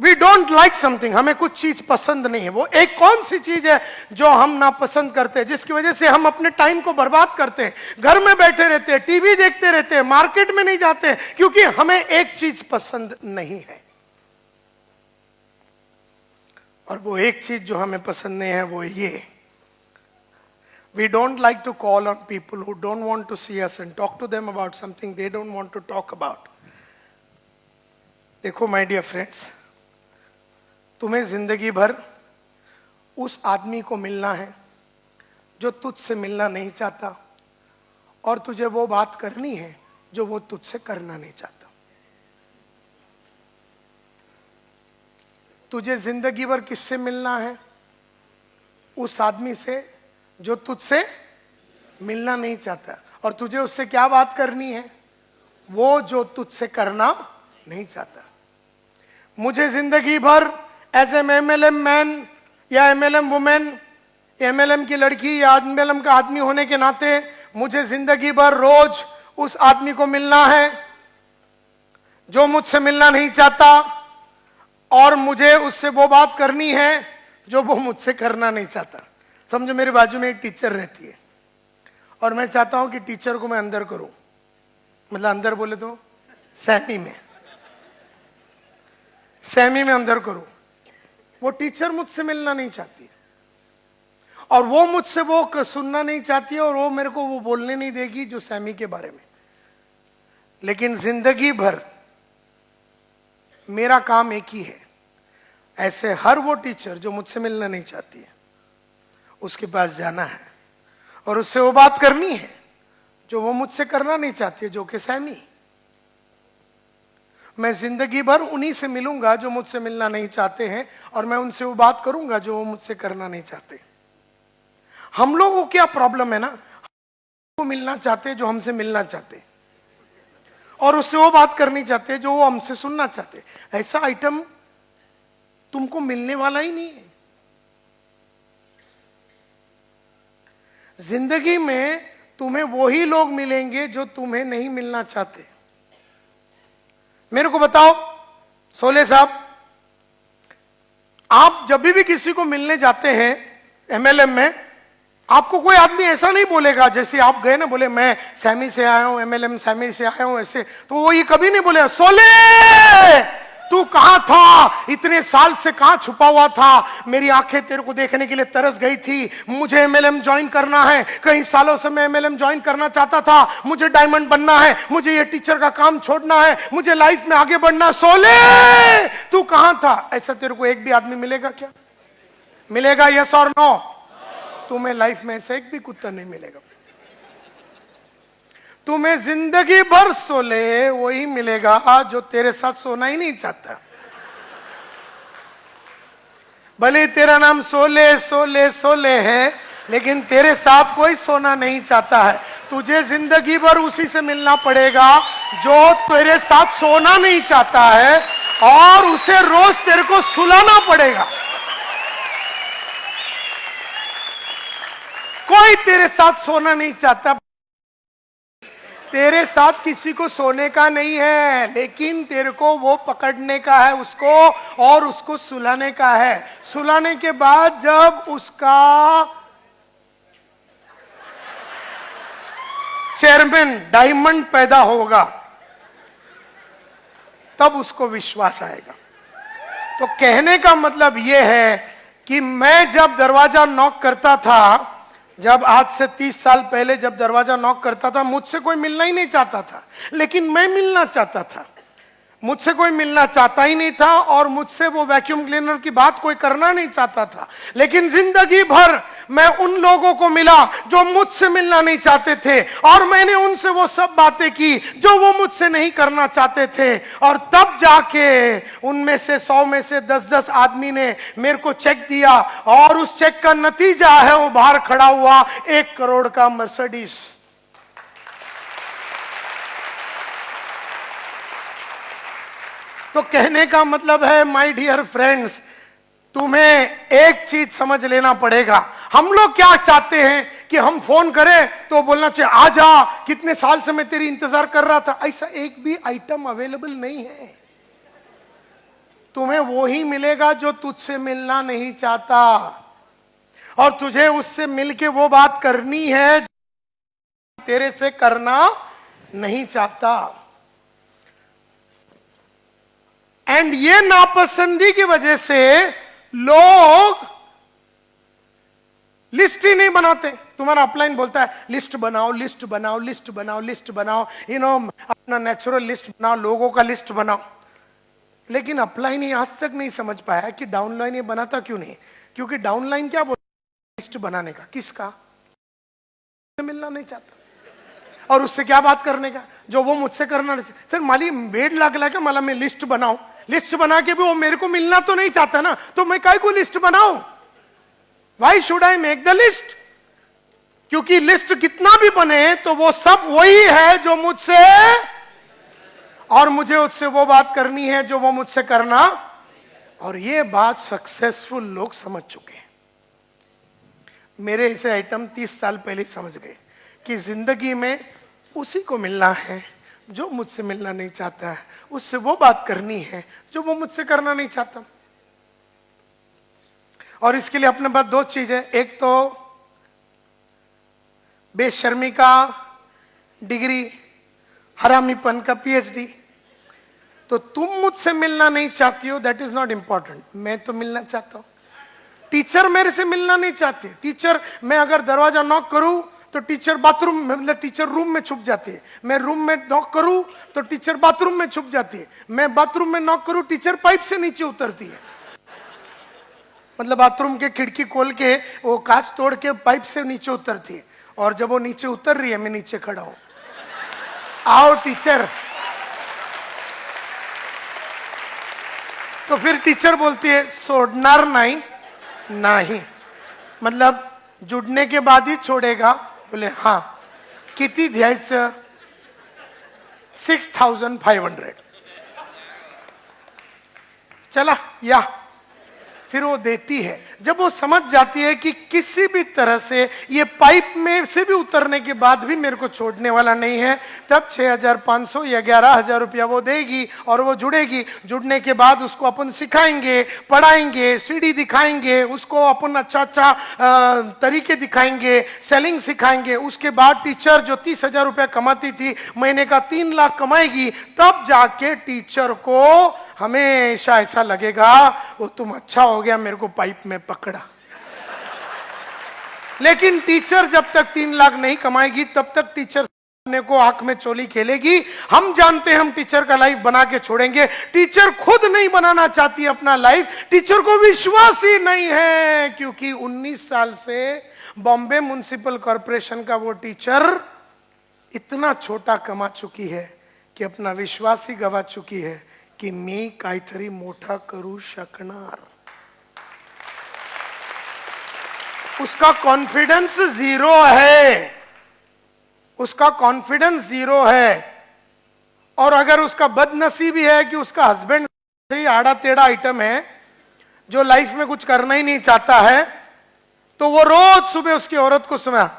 Speaker 1: वी डोंट लाइक समथिंग, हमें कुछ चीज पसंद नहीं है। वो एक कौन सी चीज है जो हम नापसंद करते हैं, जिसकी वजह से हम अपने टाइम को बर्बाद करते हैं, घर में बैठे रहते हैं, टीवी देखते रहते हैं, मार्केट में नहीं जाते हैं, क्योंकि हमें एक चीज पसंद नहीं है। और वो एक चीज जो हमें पसंद नहीं है वो ये, we don't like to call on people who don't want to see us and talk to them about something they don't want to talk about. देखो माय डियर फ्रेंड्स, तुम्हें जिंदगी भर उस आदमी को मिलना है जो तुझसे मिलना नहीं चाहता, और तुझे वो बात करनी है जो वो तुझसे करना नहीं चाहता। तुझे जिंदगी भर किससे मिलना है? उस आदमी से जो तुझसे मिलना नहीं चाहता। और तुझे उससे क्या बात करनी है? वो जो तुझसे करना नहीं चाहता। मुझे जिंदगी भर एज एम MLM मैन या MLM वुमेन, MLM की लड़की या MLM का आदमी होने के नाते मुझे जिंदगी भर रोज उस आदमी को मिलना है जो मुझसे मिलना नहीं चाहता, और मुझे उससे वो बात करनी है जो वो मुझसे करना नहीं चाहता। समझो मेरे बाजू में एक टीचर रहती है और मैं चाहता हूं कि टीचर को मैं अंदर करूं, मतलब अंदर बोले तो सैमी में अंदर करूं। वो टीचर मुझसे मिलना नहीं चाहती और वो मुझसे वो सुनना नहीं चाहती है और वो मेरे को वो बोलने नहीं देगी जो सैमी के बारे में। लेकिन जिंदगी भर मेरा काम एक ही है, ऐसे हर वो टीचर जो मुझसे मिलना नहीं चाहती है उसके पास जाना है और उससे वो बात करनी है जो वो मुझसे करना नहीं चाहती है, जो कि सैमी। मैं जिंदगी भर उन्हीं से मिलूंगा जो मुझसे मिलना नहीं चाहते हैं, और मैं उनसे वो बात करूंगा जो वो मुझसे करना नहीं चाहते। हम लोगों को क्या प्रॉब्लम है ना, वो मिलना चाहते हैं जो हमसे मिलना चाहते, और उससे वो बात करनी चाहते हैं जो वो हमसे सुनना चाहते। ऐसा आइटम तुमको मिलने वाला ही नहीं है। जिंदगी में तुम्हें वही लोग मिलेंगे जो तुम्हें नहीं मिलना चाहते। मेरे को बताओ सोले साहब, आप जब भी किसी को मिलने जाते हैं एमएलएम में, आपको कोई आदमी ऐसा नहीं बोलेगा जैसे आप गए ना, बोले मैं सैमी से आया हूं, एमएलएम सैमी से आया हूं, ऐसे तो वो ये कभी नहीं बोले सोले तू कहां था, इतने साल से कहां छुपा हुआ था, मेरी आंखें तेरे को देखने के लिए तरस गई थी, मुझे एमएलएम ज्वाइन करना है, कई सालों से मैं एमएलएम ज्वाइन करना चाहता था, मुझे डायमंड बनना है, मुझे ये टीचर का काम छोड़ना है, मुझे लाइफ में आगे बढ़ना। सोले तू कहां था? ऐसा तेरे को एक भी आदमी मिलेगा क्या? मिलेगा यस और नो? तुम्हें लाइफ में ऐसा एक भी कुत्ता नहीं मिलेगा। तुम्हें जिंदगी भर सोले वही मिलेगा जो तेरे साथ सोना ही नहीं चाहता। भले तेरा नाम सोले सोले सोले है, लेकिन तेरे साथ कोई सोना नहीं चाहता है। तुझे जिंदगी भर उसी से मिलना पड़ेगा जो तेरे साथ सोना नहीं चाहता है, और उसे रोज तेरे को सुलाना पड़ेगा। कोई तेरे साथ सोना नहीं चाहता। तेरे साथ किसी को सोने का नहीं है, लेकिन तेरे को वो पकड़ने का है उसको, और उसको सुलाने का है। सुलाने के बाद जब उसका चेयरमैन डायमंड पैदा होगा, तब उसको विश्वास आएगा। तो कहने का मतलब यह है कि मैं जब दरवाजा नॉक करता था, जब आज से 30 साल पहले जब दरवाजा नॉक करता था, मुझसे कोई मिलना ही नहीं चाहता था, लेकिन मैं मिलना चाहता था। मुझसे कोई मिलना चाहता ही नहीं था, और मुझसे वो वैक्यूम क्लीनर की बात कोई करना नहीं चाहता था, लेकिन जिंदगी भर मैं उन लोगों को मिला जो मुझसे मिलना नहीं चाहते थे, और मैंने उनसे वो सब बातें की जो वो मुझसे नहीं करना चाहते थे। और तब जाके उनमें से 100 में से 10-10 आदमी ने मेरे को चेक दिया, और उस चेक का नतीजा है वो बाहर खड़ा हुआ 1 करोड़ का मर्सिडीज। तो कहने का मतलब है माय डियर फ्रेंड्स, तुम्हें एक चीज समझ लेना पड़ेगा। हम लोग क्या चाहते हैं कि हम फोन करें तो बोलना चाहिए आजा, कितने साल से मैं तेरी इंतजार कर रहा था। ऐसा एक भी आइटम अवेलेबल नहीं है। तुम्हें वो ही मिलेगा जो तुझसे मिलना नहीं चाहता, और तुझे उससे मिलके वो बात करनी है जो तेरे से करना नहीं चाहता। एंड ये नापसंदी की वजह से लोग लिस्ट ही नहीं बनाते। तुम्हारा अपलाइन बोलता है लिस्ट बनाओ, लिस्ट बनाओ, लिस्ट बनाओ, लिस्ट बनाओ, अपना नेचुरल लिस्ट बनाओ, लोगों का लिस्ट बनाओ। लेकिन अपलाइन ही आज तक नहीं समझ पाया कि डाउनलाइन ये बनाता क्यों नहीं। क्योंकि डाउनलाइन क्या बोलता है लिस्ट बनाने का, किसका? मिलना नहीं चाहता, और उससे क्या बात करने का जो वो मुझसे करना नहीं। सर माली वेड लागला क्या, मला मैं लिस्ट बनाऊं, लिस्ट बना के भी वो मेरे को मिलना तो नहीं चाहता ना, तो मैं काय को लिस्ट बनाऊं? Why should I make the list? क्योंकि लिस्ट कितना भी बने तो वो सब वही है जो मुझसे, और मुझे उससे वो बात करनी है जो वो मुझसे करना। और ये बात सक्सेसफुल लोग समझ चुके हैं। मेरे ऐसे आइटम 30 साल पहले समझ गए कि जिंदगी में उसी को मिलना है जो मुझसे मिलना नहीं चाहता है, उससे वो बात करनी है जो वो मुझसे करना नहीं चाहता। और इसके लिए अपने पास 2 चीज है, एक तो बेशर्मी का डिग्री, हरामीपन का पीएचडी। तो तुम मुझसे मिलना नहीं चाहती हो, दैट इज नॉट इंपॉर्टेंट। मैं तो मिलना चाहता हूं। टीचर मेरे से मिलना नहीं चाहती। टीचर, मैं अगर दरवाजा नॉक करूं तो टीचर बाथरूम में, मतलब टीचर रूम में छुप जाती है। मैं रूम में नॉक करूं तो टीचर बाथरूम में छुप जाती है। मैं बाथरूम में नॉक करूं, टीचर पाइप से नीचे उतरती है। मतलब बाथरूम के खिड़की खोल के वो कांच तोड़ के पाइप से नीचे उतरती है, और जब वो नीचे उतर रही है मैं नीचे खड़ा हूं, आओ टीचर। तो फिर टीचर बोलती है सोडनार नहीं नहीं, मतलब जुड़ने के बाद ही छोड़ेगा? बोले हाँ। किती द्यायचं? 6500। चला या, फिर वो देती है। जब वो समझ जाती है कि किसी भी तरह से ये पाइप में से भी उतरने के बाद भी मेरे को छोड़ने वाला नहीं है, तब 6500 या 11000 रुपया वो देगी और वो जुड़ेगी। जुड़ने के बाद उसको अपन सिखाएंगे, पढ़ाएंगे, सीढ़ी दिखाएंगे, उसको अपन अच्छा तरीके दिखाएंगे, सेलिंग सिखाएंगे। उसके बाद टीचर जो 30,000 रुपया कमाती थी, महीने का 3 लाख कमाएगी। तब जाके टीचर को हमेशा ऐसा लगेगा वो तुम अच्छा हो गया मेरे को पाइप में पकड़ा। लेकिन टीचर जब तक 3 लाख नहीं कमाएगी तब तक टीचर अपने को आंख में चोली खेलेगी। हम जानते हैं हम टीचर का लाइफ बना के छोड़ेंगे। टीचर खुद नहीं बनाना चाहती अपना लाइफ, टीचर को विश्वास ही नहीं है, क्योंकि 19 साल से बॉम्बे म्युनिसिपल कॉर्पोरेशन का वो टीचर इतना छोटा कमा चुकी है कि अपना विश्वास ही गवा चुकी है की मी काहीतरी मोठा करू शकणार। उसका कॉन्फिडेंस जीरो है, उसका कॉन्फिडेंस जीरो है। और अगर उसका बदनसीबी है कि उसका हस्बैंड ही आड़ा टेढ़ा आइटम है जो लाइफ में कुछ करना ही नहीं चाहता है, तो वो रोज सुबह उसकी औरत को सुना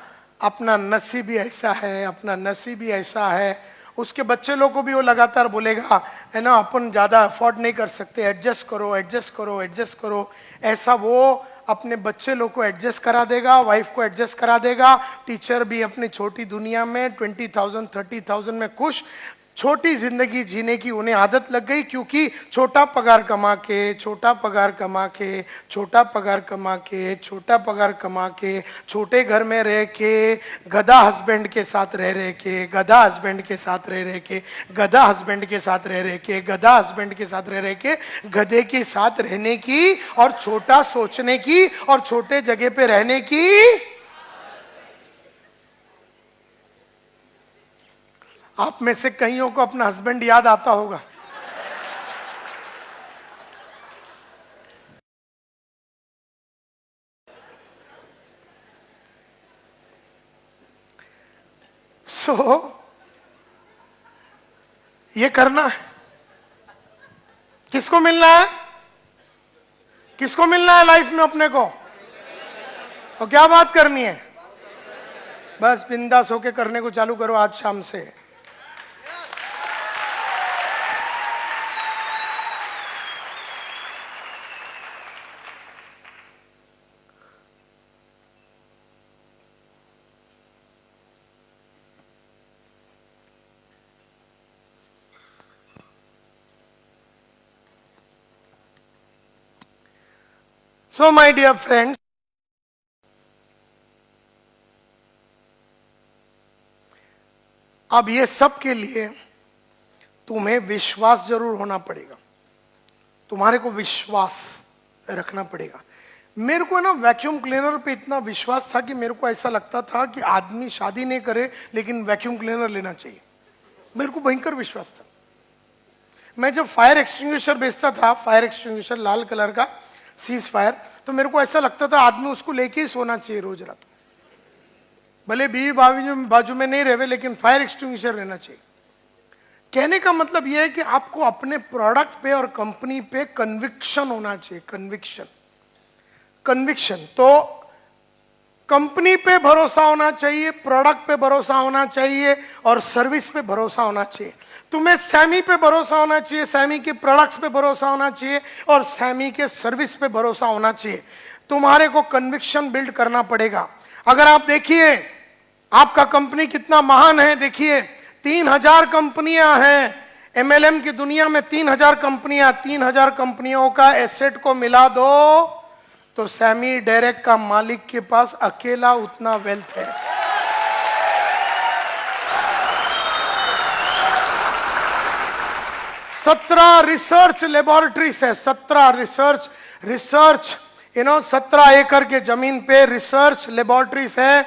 Speaker 1: अपना नसीब ही ऐसा है, अपना नसीब ही ऐसा है। उसके बच्चे लोग को भी वो लगातार बोलेगा है ना, अपन ज्यादा अफोर्ड नहीं कर सकते, एडजस्ट करो एडजस्ट करो एडजस्ट करो। ऐसा वो अपने बच्चे लोग को एडजस्ट करा देगा, वाइफ को एडजस्ट करा देगा। टीचर भी अपनी छोटी दुनिया में 20,000 30,000 में खुश, छोटी जिंदगी जीने की उन्हें आदत लग गई, क्योंकि छोटा पगार कमा के, छोटा पगार कमा के, छोटा पगार कमा के, छोटा पगार कमा के, छोटे घर में रह के, गधा हस्बैंड के साथ रह के, गधा हस्बैंड के साथ रह के, गधा हस्बैंड के साथ रह के, गधा हस्बैंड के साथ रह के, गधे के साथ रहने की और छोटा सोचने की और छोटे जगह पे रहने की। आप में से कईयों को अपना हस्बैंड याद आता होगा। ये करना है। किसको मिलना है? किसको मिलना है लाइफ में अपने को? और क्या बात करनी है? बस बिंदास होके करने को चालू करो आज शाम से। So my dear friends, अब ये सब के लिए तुम्हें विश्वास जरूर होना पड़ेगा, तुम्हारे को विश्वास रखना पड़ेगा। मेरे को ना वैक्यूम क्लीनर पे इतना विश्वास था कि मेरे को ऐसा लगता था कि आदमी शादी नहीं करे लेकिन वैक्यूम क्लीनर लेना चाहिए। मेरे को भयंकर विश्वास था। मैं जब फायर एक्सटिंग्विशर बेचता था, फायर एक्सटिंग्विशर लाल कलर का सीज फायर, तो मेरे को ऐसा लगता था आदमी उसको लेके ही सोना चाहिए रोज रात। भले बीवी बाजू में नहीं रहे लेकिन फायर एक्सटिंग्विशर रहना चाहिए। कहने का मतलब यह है कि आपको अपने प्रोडक्ट पे और कंपनी पे कन्विक्शन होना चाहिए। कन्विक्शन तो कंपनी पे भरोसा होना चाहिए, प्रोडक्ट पे भरोसा होना चाहिए और सर्विस पे भरोसा होना चाहिए। तुम्हें सैमी पे भरोसा होना चाहिए, सैमी के प्रोडक्ट्स पे भरोसा होना चाहिए और सैमी के सर्विस पे भरोसा होना चाहिए। तुम्हारे को कन्विक्शन बिल्ड करना पड़ेगा। अगर आप देखिए आपका कंपनी कितना महान है, देखिए 3000 कंपनियां हैं एमएलएम की दुनिया में। 3000 कंपनियां, 3000 कंपनियों का एसेट को मिला दो तो सैमी डायरेक्ट का मालिक के पास अकेला उतना वेल्थ है। सत्रह रिसर्च लेबोरेटरीज है, 17 रिसर्च 17 एकड़ के जमीन पे रिसर्च लेबोरेटरीज है।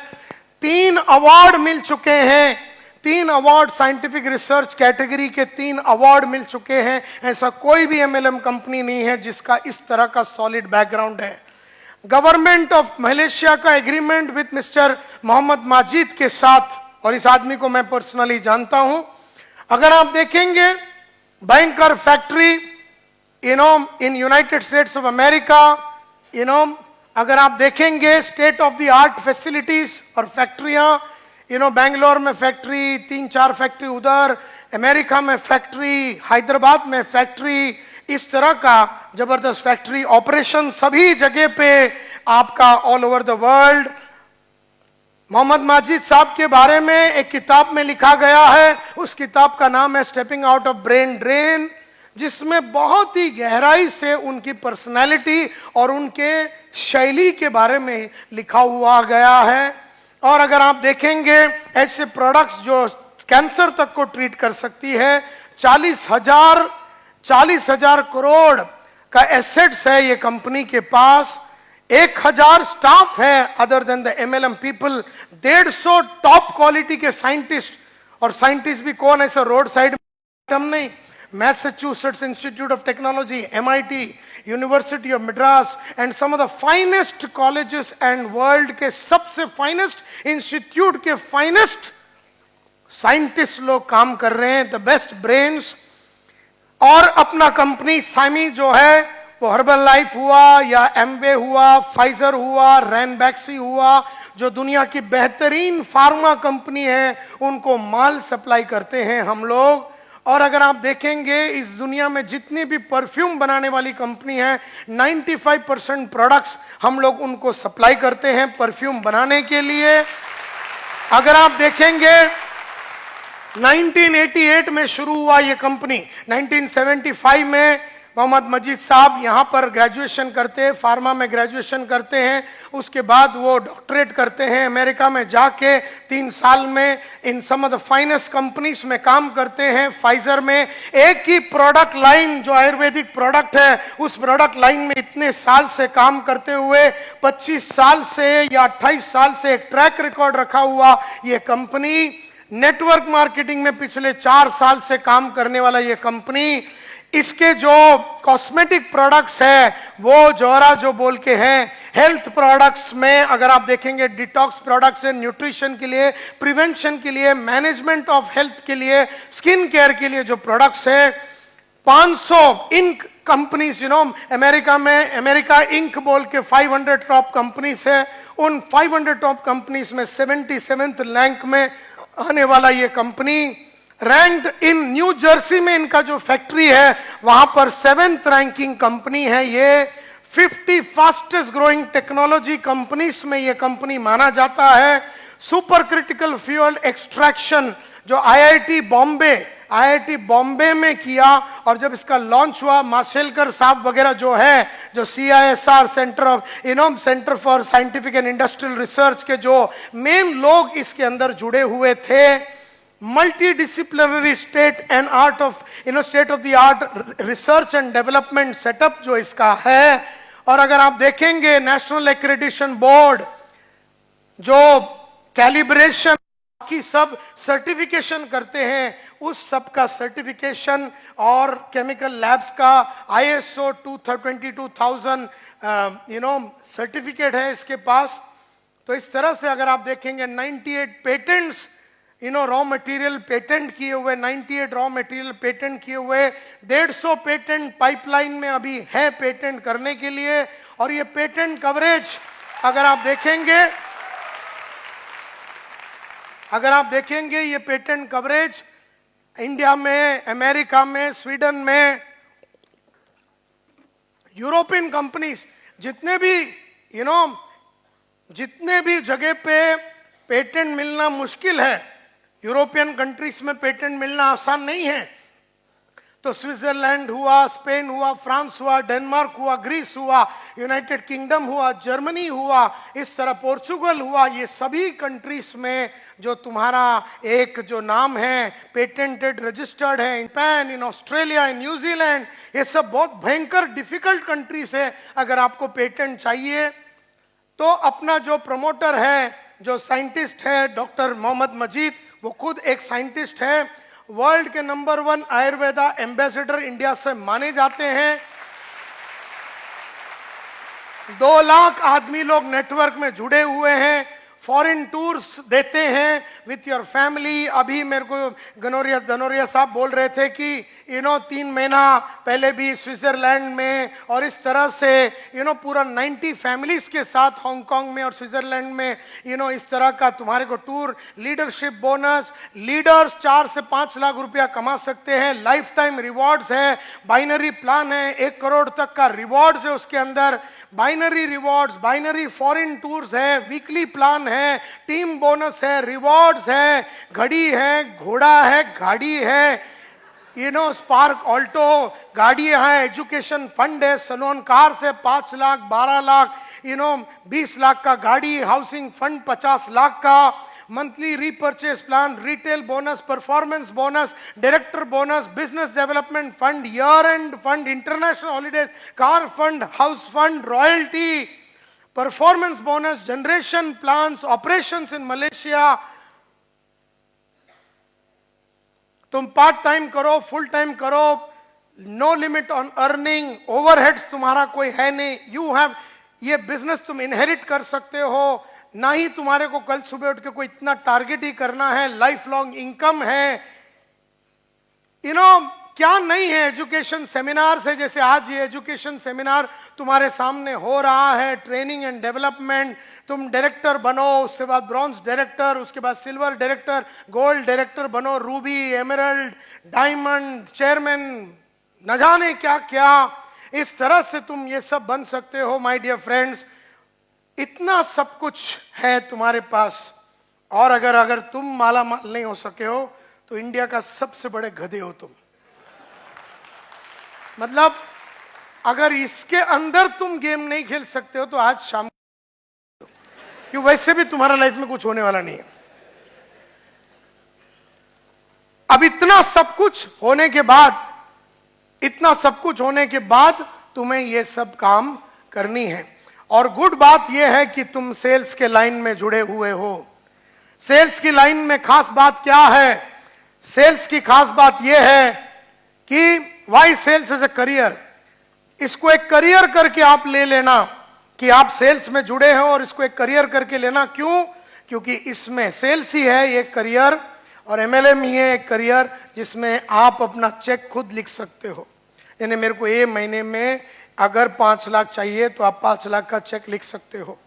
Speaker 1: 3 अवार्ड मिल चुके हैं, 3 अवार्ड साइंटिफिक रिसर्च कैटेगरी के 3 अवार्ड मिल चुके हैं। ऐसा कोई भी एमएलएम कंपनी नहीं है जिसका इस तरह का सॉलिड बैकग्राउंड है। गवर्नमेंट ऑफ मलेशिया का agreement with mister Mohammad Majid के साथ, और इस आदमी को मैं पर्सनली जानता हूं, अगर आप देखेंगे banker factory in United states of America, अगर आप देखेंगे state of the art facilities और फैक्ट्रियां, बेंगलोर में फैक्ट्री, 3-4 फैक्ट्री उधर, अमेरिका में फैक्ट्री, हैदराबाद में फैक्ट्री, इस तरह का जबरदस्त फैक्ट्री ऑपरेशन सभी जगह पे आपका all over the world. Mohammad Majid साहब के बारे में एक किताब में लिखा गया है, उस किताब का नाम है stepping out of brain drain, जिसमें बहुत ही गहराई से उनकी पर्सनैलिटी और उनके शैली के बारे में लिखा हुआ गया है। और अगर आप देखेंगे ऐसे प्रोडक्ट्स जो कैंसर तक को ट्रीट कर सकती है, 40,000 करोड़ का एसेट्स है ये कंपनी के पास, 1,000 स्टाफ है other than the MLM people, 150 top quality के साइंटिस्ट, और साइंटिस्ट भी कौन है सर, रोड साइड में नहीं, Massachusetts Institute of Technology, MIT, University of Madras and some of the finest colleges and world के सबसे फाइनेस्ट इंस्टीट्यूट के फाइनेस्ट साइंटिस्ट लोग काम कर रहे हैं, द बेस्ट ब्रेन्स। और अपना कंपनी साइमी जो है वो हर्बल लाइफ हुआ या एमवे हुआ, फाइजर हुआ, रैनबैक्सी हुआ, जो दुनिया की बेहतरीन फार्मा कंपनी है, उनको माल सप्लाई करते हैं हम लोग। और अगर आप देखेंगे इस दुनिया में जितनी भी परफ्यूम बनाने वाली कंपनी है, 95% प्रोडक्ट्स हम लोग उनको सप्लाई करते हैं परफ्यूम बनाने के लिए। अगर आप देखेंगे 1988 में शुरू हुआ ये कंपनी, 1975 में मोहम्मद माजिद साहब यहाँ पर ग्रेजुएशन करते हैं, फार्मा में ग्रेजुएशन करते हैं, उसके बाद वो डॉक्टरेट करते हैं, अमेरिका में जाके 3 साल में इन सम ऑफ द फाइनेस्ट कंपनीज में काम करते हैं। फाइजर में एक ही प्रोडक्ट लाइन जो आयुर्वेदिक प्रोडक्ट है, उस प्रोडक्ट लाइन में इतने साल से काम करते हुए 25 साल से या 28 साल से एक ट्रैक रिकॉर्ड रखा हुआ ये कंपनी, नेटवर्क मार्केटिंग में पिछले 4 साल से काम करने वाला ये कंपनी, इसके जो कॉस्मेटिक प्रोडक्ट्स है वो जोरा जो बोल के हैं, हेल्थ प्रोडक्ट्स में अगर आप देखेंगे डिटॉक्स प्रोडक्ट्स है, न्यूट्रिशन के लिए, प्रिवेंशन के लिए, मैनेजमेंट ऑफ हेल्थ के लिए, स्किन केयर के लिए जो प्रोडक्ट्स है, 500 इंक कंपनीज, अमेरिका में अमेरिका इंक बोल के 500 टॉप कंपनीज है, उन 500 टॉप कंपनीज में 77th रैंक में आने वाला ये कंपनी, रैंक्ड इन न्यू जर्सी में इनका जो फैक्ट्री है वहां पर 7th रैंकिंग कंपनी है ये। 50 फास्टेस्ट ग्रोइंग टेक्नोलॉजी कंपनीज में ये कंपनी माना जाता है। सुपर क्रिटिकल फ्यूल एक्सट्रैक्शन जो आईआईटी बॉम्बे में किया, और जब इसका लॉन्च हुआ, माशेलकर साहब वगैरह जो है, जो CISR centre for scientific and industrial research के जो मेन लोग इसके अंदर जुड़े हुए थे, multi-disciplinary state of the art research and development setup जो इसका है। और अगर आप देखेंगे नेशनल एक्रेडिटेशन बोर्ड जो कैलिब्रेशन की सब सर्टिफिकेशन करते हैं, उस सब का सर्टिफिकेशन और केमिकल लैब्स का ISO 22000 सर्टिफिकेट है इसके पास। तो इस तरह से अगर आप देखेंगे 98 पेटेंट्स रॉ मटेरियल पेटेंट किए हुए, 98 रॉ मटेरियल पेटेंट किए हुए, 150 पेटेंट पाइपलाइन में अभी है पेटेंट करने के लिए। और ये पेटेंट कवरेज अगर आप देखेंगे ये पेटेंट कवरेज इंडिया में, अमेरिका में, स्वीडन में, यूरोपियन कंपनीज जितने भी जगह पे पेटेंट मिलना मुश्किल है, यूरोपियन कंट्रीज में पेटेंट मिलना आसान नहीं है, तो स्विट्जरलैंड हुआ, स्पेन हुआ, फ्रांस हुआ, डेनमार्क हुआ, ग्रीस हुआ, यूनाइटेड किंगडम हुआ, जर्मनी हुआ, इस तरह पोर्चुगल हुआ, ये सभी कंट्रीज में जो तुम्हारा एक जो नाम है पेटेंटेड रजिस्टर्ड है, in Japan, in Australia, in New Zealand, ये सब बहुत भयंकर डिफिकल्ट कंट्रीज है। अगर आपको पेटेंट चाहिए तो अपना जो प्रमोटर है, जो साइंटिस्ट है डॉक्टर मोहम्मद मजीद, वो खुद एक साइंटिस्ट है, वर्ल्ड के नंबर 1 आयुर्वेदा एम्बेसडर इंडिया से माने जाते हैं। 2 लाख आदमी लोग नेटवर्क में जुड़े हुए हैं, फॉरेन टूर्स देते हैं विथ योर फैमिली। अभी मेरे को धनोरिया साहब बोल रहे थे कि 3 महीना पहले भी स्विट्जरलैंड में और इस तरह से पूरा 90 फैमिलीज के साथ हांगकांग में और स्विट्जरलैंड में इस तरह का तुम्हारे को टूर, लीडरशिप बोनस, लीडर्स 4 से 5 लाख रुपया कमा सकते हैं, लाइफ टाइम रिवॉर्ड्स है, बाइनरी प्लान है, 1 करोड़ तक का रिवॉर्ड्स है उसके अंदर, binary rewards, binary foreign tours है, वीकली प्लान है, टीम बोनस है, रिवॉर्ड्स है, घड़ी है, घोड़ा है, गाड़ी है, स्पार्क ऑल्टो गाड़ी है, एजुकेशन फंड है, सलोन कार से 5 लाख, 12 लाख, 20 लाख का गाड़ी, हाउसिंग फंड 50 लाख का, monthly repurchase plan, retail bonus, performance bonus, director bonus, business development fund, year end fund, international holidays, car fund, house fund, royalty, performance bonus, generation plans, operations in Malaysia. तुम part time करो, full time करो, no limit on earning, overheads तुम्हारा कोई है नहीं, you have, ये business तुम inherit कर सकते हो, ना ही तुम्हारे को कल सुबह उठ के कोई इतना टारगेट ही करना है, लाइफ लॉन्ग इनकम है। क्या नहीं है, एजुकेशन सेमिनार है, जैसे आज ये एजुकेशन सेमिनार तुम्हारे सामने हो रहा है, ट्रेनिंग एंड डेवलपमेंट, तुम डायरेक्टर बनो, उसके बाद ब्रॉन्ज डायरेक्टर, उसके बाद सिल्वर डायरेक्टर, गोल्ड डायरेक्टर बनो, रूबी, एमरल्ड, डायमंड, चेयरमैन, न जाने क्या क्या, इस तरह से तुम ये सब बन सकते हो। माय डियर फ्रेंड्स, इतना सब कुछ है तुम्हारे पास, और अगर तुम माला माल नहीं हो सके हो तो इंडिया का सबसे बड़े गधे हो तुम। मतलब अगर इसके अंदर तुम गेम नहीं खेल सकते हो तो आज शाम, क्यों, वैसे भी तुम्हारा लाइफ में कुछ होने वाला नहीं है। अब इतना सब कुछ होने के बाद, इतना सब कुछ होने के बाद तुम्हें ये सब काम करनी है। और गुड बात यह है कि तुम सेल्स के लाइन में जुड़े हुए हो। सेल्स की लाइन में खास बात क्या है? सेल्स की खास बात यह है कि why sales as a career. इसको एक करियर करके आप ले लेना कि आप सेल्स में जुड़े हो, और इसको एक करियर करके लेना। क्यों? क्योंकि इसमें सेल्स ही है एक करियर, और एमएलएम ही है एक करियर जिसमें आप अपना चेक खुद लिख सकते हो। यानी मेरे को ये महीने में अगर 5 लाख चाहिए तो आप 5 लाख का चेक लिख सकते हो।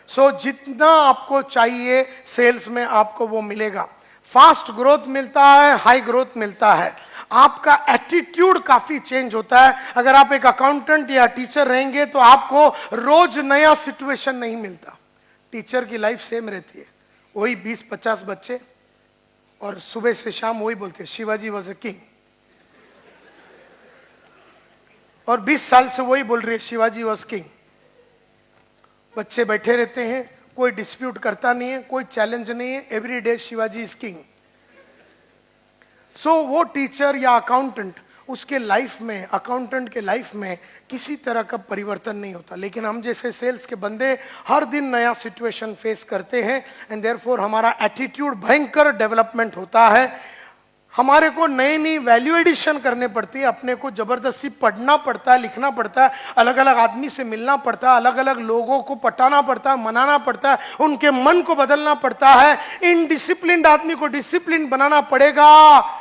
Speaker 1: सो जितना आपको चाहिए सेल्स में आपको वो मिलेगा। फास्ट ग्रोथ मिलता है, हाई ग्रोथ मिलता है। आपका एटीट्यूड काफी चेंज होता है। अगर आप एक अकाउंटेंट या टीचर रहेंगे तो आपको रोज नया सिचुएशन नहीं मिलता। टीचर की लाइफ सेम रहती है, वही 20-50 बच्चे, और सुबह से शाम वही बोलते हैं शिवाजी वॉज ए किंग, और 20 साल से वही बोल रही है शिवाजी वॉज किंग। बच्चे बैठे रहते हैं, कोई डिस्प्यूट करता नहीं है, कोई चैलेंज नहीं है, every day Shivaji is king. So वो टीचर या अकाउंटेंट, उसके लाइफ में, अकाउंटेंट के लाइफ में किसी तरह का परिवर्तन नहीं होता। लेकिन हम जैसे सेल्स के बंदे हर दिन नया सिचुएशन फेस करते हैं, एंड देयरफॉर हमारा एटीट्यूड भयंकर डेवलपमेंट होता है। हमारे को नई नई वैल्यू एडिशन करने पड़ती है, अपने को जबरदस्ती पढ़ना पड़ता है, लिखना पड़ता है, अलग अलग आदमी से मिलना पड़ता है, अलग अलग लोगों को पटाना पड़ता है, मनाना पड़ता है, उनके मन को बदलना पड़ता है। इनडिसिप्लिन्ड आदमी को डिसिप्लिन बनाना पड़ेगा,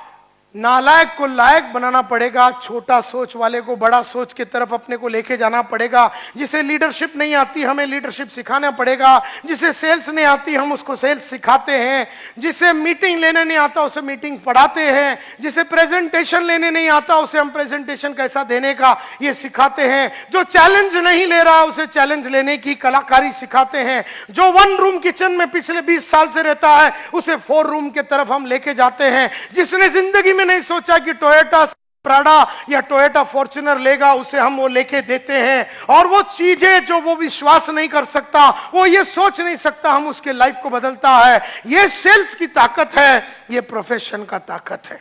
Speaker 1: नालायक को लायक बनाना पड़ेगा, छोटा सोच वाले को बड़ा सोच की तरफ अपने को लेके जाना पड़ेगा। जिसे लीडरशिप नहीं आती हमें लीडरशिप सिखाना पड़ेगा, जिसे सेल्स नहीं आती हम उसको सेल्स सिखाते हैं, जिसे मीटिंग लेने नहीं आता उसे मीटिंग पढ़ाते हैं, जिसे प्रेजेंटेशन लेने नहीं आता उसे हम प्रेजेंटेशन कैसा देने का ये सिखाते हैं, जो चैलेंज नहीं ले रहा उसे चैलेंज लेने की कलाकारी सिखाते हैं, जो 1 रूम किचन में पिछले 20 साल से रहता है उसे 4 रूम की तरफ हम लेके जाते हैं, जिसने जिंदगी में नहीं सोचा कि टोयोटा प्राडा या टोयोटा फॉर्च्यूनर लेगा, उसे हम वो लेके देते हैं, और वो चीजें जो वो विश्वास नहीं कर सकता, वो ये सोच नहीं सकता, हम उसके लाइफ को बदलता है। ये सेल्स की ताकत है, ये प्रोफेशन का ताकत है।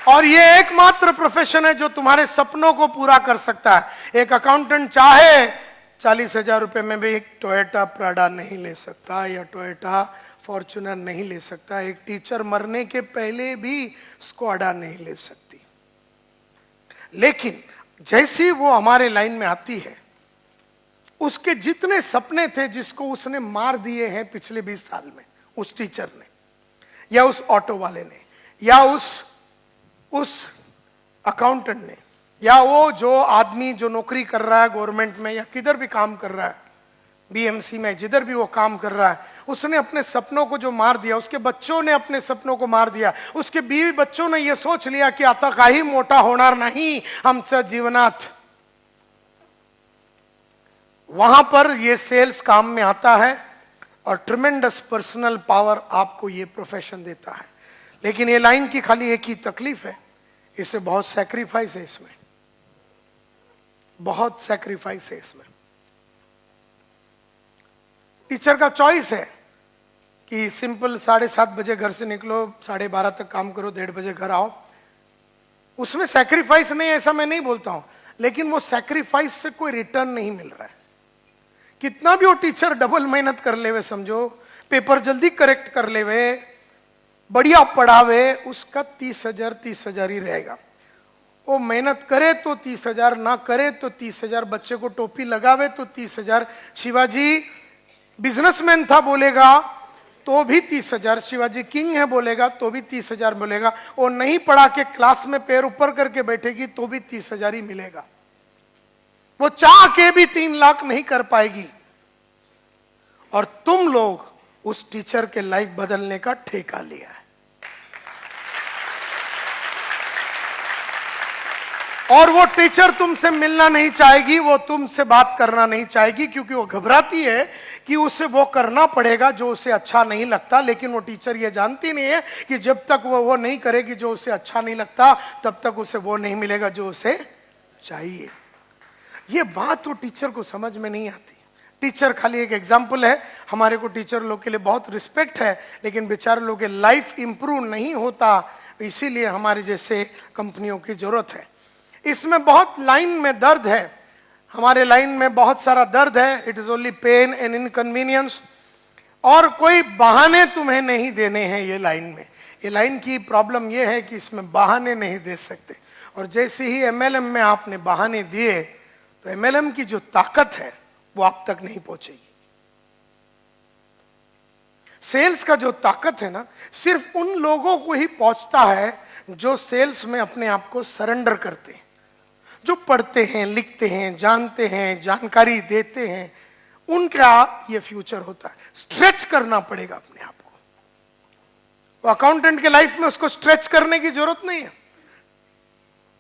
Speaker 1: और ये एकमात्र प्रोफेशन है जो तुम्हारे सपनों को पूरा कर सकता है। एक अकाउंटेंट चाहे 40,000 रुपए में भी एक टोयोटा प्राडा नहीं ले सकता या टोयोटा फॉर्च्यूनर नहीं ले सकता। एक टीचर मरने के पहले भी स्क्वाडा नहीं ले सकती। लेकिन जैसी वो हमारे लाइन में आती है, उसके जितने सपने थे जिसको उसने मार दिए हैं पिछले 20 साल में, उस टीचर ने या उस ऑटो वाले ने या उस अकाउंटेंट ने या वो जो आदमी जो नौकरी कर रहा है गवर्नमेंट में या किधर भी काम कर रहा है, बीएमसी में, जिधर भी वो काम कर रहा है, उसने अपने सपनों को जो मार दिया, उसके बच्चों ने अपने सपनों को मार दिया, उसके बीवी बच्चों ने ये सोच लिया कि आता काही मोठा होणार नहीं आमच्या जीवनात। वहां पर ये सेल्स काम में आता है और ट्रिमेंडस पर्सनल पावर आपको ये प्रोफेशन देता है। लेकिन ये लाइन की खाली एक ही तकलीफ है, इससे बहुत सैक्रिफाइस है, इसमें बहुत सैक्रिफाइस है। इसमें टीचर का चॉइस है कि सिंपल 7:30 बजे घर से निकलो, 12:30 तक काम करो, 1:30 बजे घर आओ। उसमें सैक्रिफाइस नहीं, ऐसा मैं नहीं बोलता हूं, लेकिन वो सैक्रिफाइस से कोई रिटर्न नहीं मिल रहा है। कितना भी वो टीचर डबल मेहनत कर लेवे, समझो पेपर जल्दी करेक्ट कर लेवे, बढ़िया पढ़ावे, उसका 30,000 ही रहेगा। वो मेहनत करे तो 30,000, ना करे तो 30,000, बच्चे को टोपी लगावे तो 30,000। शिवाजी बिजनेसमैन था बोलेगा तो भी 30,000, शिवाजी किंग है बोलेगा तो भी 30,000 मिलेगा। वो नहीं पढ़ा के क्लास में पैर ऊपर करके बैठेगी तो भी 30,000 ही मिलेगा। वो चाह के भी 3 लाख नहीं कर पाएगी। और तुम लोग उस टीचर के लाइफ बदलने का ठेका लिया है। और वो टीचर तुमसे मिलना नहीं चाहेगी, वो तुमसे बात करना नहीं चाहेगी, क्योंकि वो घबराती है कि उसे वो करना पड़ेगा जो उसे अच्छा नहीं लगता। लेकिन वो टीचर ये जानती नहीं है कि जब तक वो नहीं करेगी जो उसे अच्छा नहीं लगता, तब तक उसे वो नहीं मिलेगा जो उसे चाहिए। ये बात तो टीचर को समझ में नहीं आती। टीचर खाली एक एग्जाम्पल है। हमारे को टीचर लोग के लिए बहुत रिस्पेक्ट है, लेकिन बेचारे लोग के लाइफ इंप्रूव नहीं होता, इसीलिए हमारे जैसे कंपनियों की जरूरत है। इसमें बहुत लाइन में दर्द है, हमारे लाइन में बहुत सारा दर्द है। It is only pain and inconvenience, और कोई बहाने तुम्हें नहीं देने हैं ये लाइन में। ये लाइन की प्रॉब्लम ये है कि इसमें बहाने नहीं दे सकते। और जैसे ही एमएलएम में आपने बहाने दिए तो एमएलएम की जो ताकत है वो आप तक नहीं पहुंचेगी। सेल्स का जो ताकत है ना, सिर्फ उन लोगों को ही पहुंचता है जो सेल्स में अपने आप को सरेंडर करते हैं, जो पढ़ते हैं, लिखते हैं, जानते हैं, जानकारी देते हैं, उनका ये फ्यूचर होता है। स्ट्रेच करना पड़ेगा अपने आप को। वो अकाउंटेंट के लाइफ में उसको स्ट्रेच करने की जरूरत नहीं है,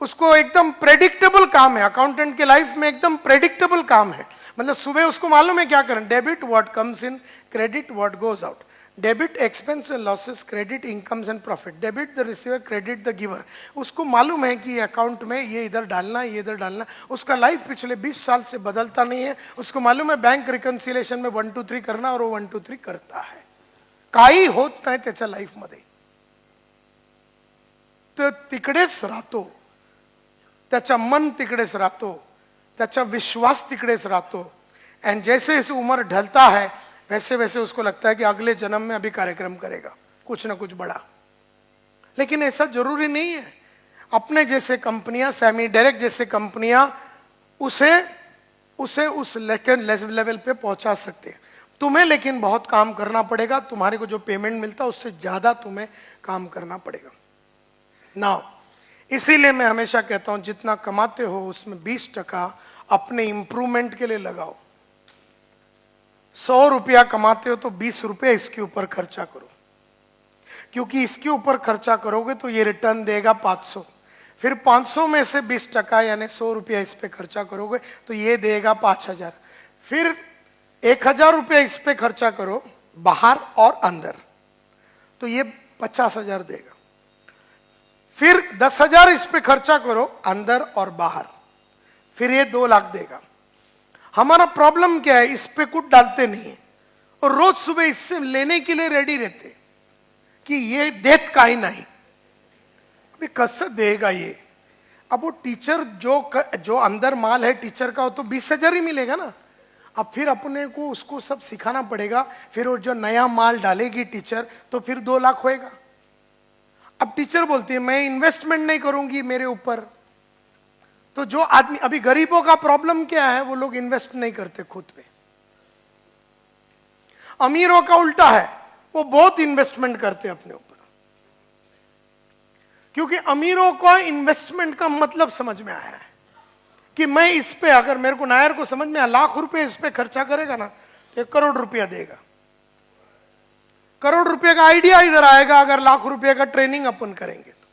Speaker 1: उसको एकदम प्रेडिक्टेबल काम है। अकाउंटेंट के लाइफ में एकदम प्रेडिक्टेबल काम है। मतलब सुबह उसको मालूम है क्या करें, debit what comes in, credit what goes out, debit expense and losses, credit incomes and profit, debit the receiver, credit the giver. उसको मालूम है कि अकाउंट में ये इधर डालना, ये इधर डालना। उसका लाइफ पिछले 20 साल से बदलता नहीं है। उसको मालूम है बैंक रिकन्सिलेशन में 1 2 3 करना, और वो 1 2 3 करता है। काही होत नाही त्याच्या लाईफ मध्ये, तर तिकडेच राहतो, त्याचा मन तिकडेच राहतो, त्याचा विश्वास तिकडेच राहतो। एंड जैसे जैसे उम्र ढलता है वैसे वैसे उसको लगता है कि अगले जन्म में अभी कार्यक्रम करेगा कुछ ना कुछ बड़ा। लेकिन ऐसा जरूरी नहीं है। अपने जैसे कंपनियां, सेमी डायरेक्ट जैसे कंपनियां उसे उस लेवल पे पहुंचा सकते हैं। तुम्हें लेकिन बहुत काम करना पड़ेगा। तुम्हारे को जो पेमेंट मिलता है उससे ज्यादा तुम्हें काम करना पड़ेगा ना। इसीलिए मैं हमेशा कहता हूं जितना कमाते हो उसमें 20% अपने इंप्रूवमेंट के लिए लगाओ। 100 रुपया कमाते हो तो 20 रुपये इसके ऊपर खर्चा करो, क्योंकि इसके ऊपर खर्चा करोगे तो ये रिटर्न देगा 500। फिर 500 में से 20% यानी 100 रुपया इस पे खर्चा करोगे तो ये देगा 5,000। फिर 1,000 रुपया इस पे खर्चा करो बाहर और अंदर, तो ये 50,000 देगा। फिर 10,000 इस पे खर्चा करो अंदर और बाहर, फिर ये 2 लाख देगा। हमारा प्रॉब्लम क्या है, इस पे कुछ डालते नहीं है और रोज सुबह इससे लेने के लिए रेडी रहते कि ये देत का ही नहीं, अभी कैसे देगा ये। अब वो टीचर जो अंदर माल है टीचर का, वो तो 20,000 ही मिलेगा ना। अब फिर अपने को उसको सब सिखाना पड़ेगा, फिर वो जो नया माल डालेगी टीचर तो फिर 2 लाख होएगा। अब टीचर बोलती है मैं इन्वेस्टमेंट नहीं करूंगी मेरे ऊपर। तो जो आदमी, अभी गरीबों का प्रॉब्लम क्या है, वो लोग इन्वेस्ट नहीं करते खुद पे। अमीरों का उल्टा है, वो बहुत इन्वेस्टमेंट करते अपने ऊपर, क्योंकि अमीरों को इन्वेस्टमेंट का मतलब समझ में आया है कि मैं इस पे, अगर मेरे को नायर को समझ में आया, लाख रुपए इस पे खर्चा करेगा ना तो 1 करोड़ रुपया देगा। करोड़ रुपए का आइडिया इधर आएगा अगर लाख रुपए का ट्रेनिंग अपन करेंगे तो।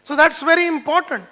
Speaker 1: So that's very important.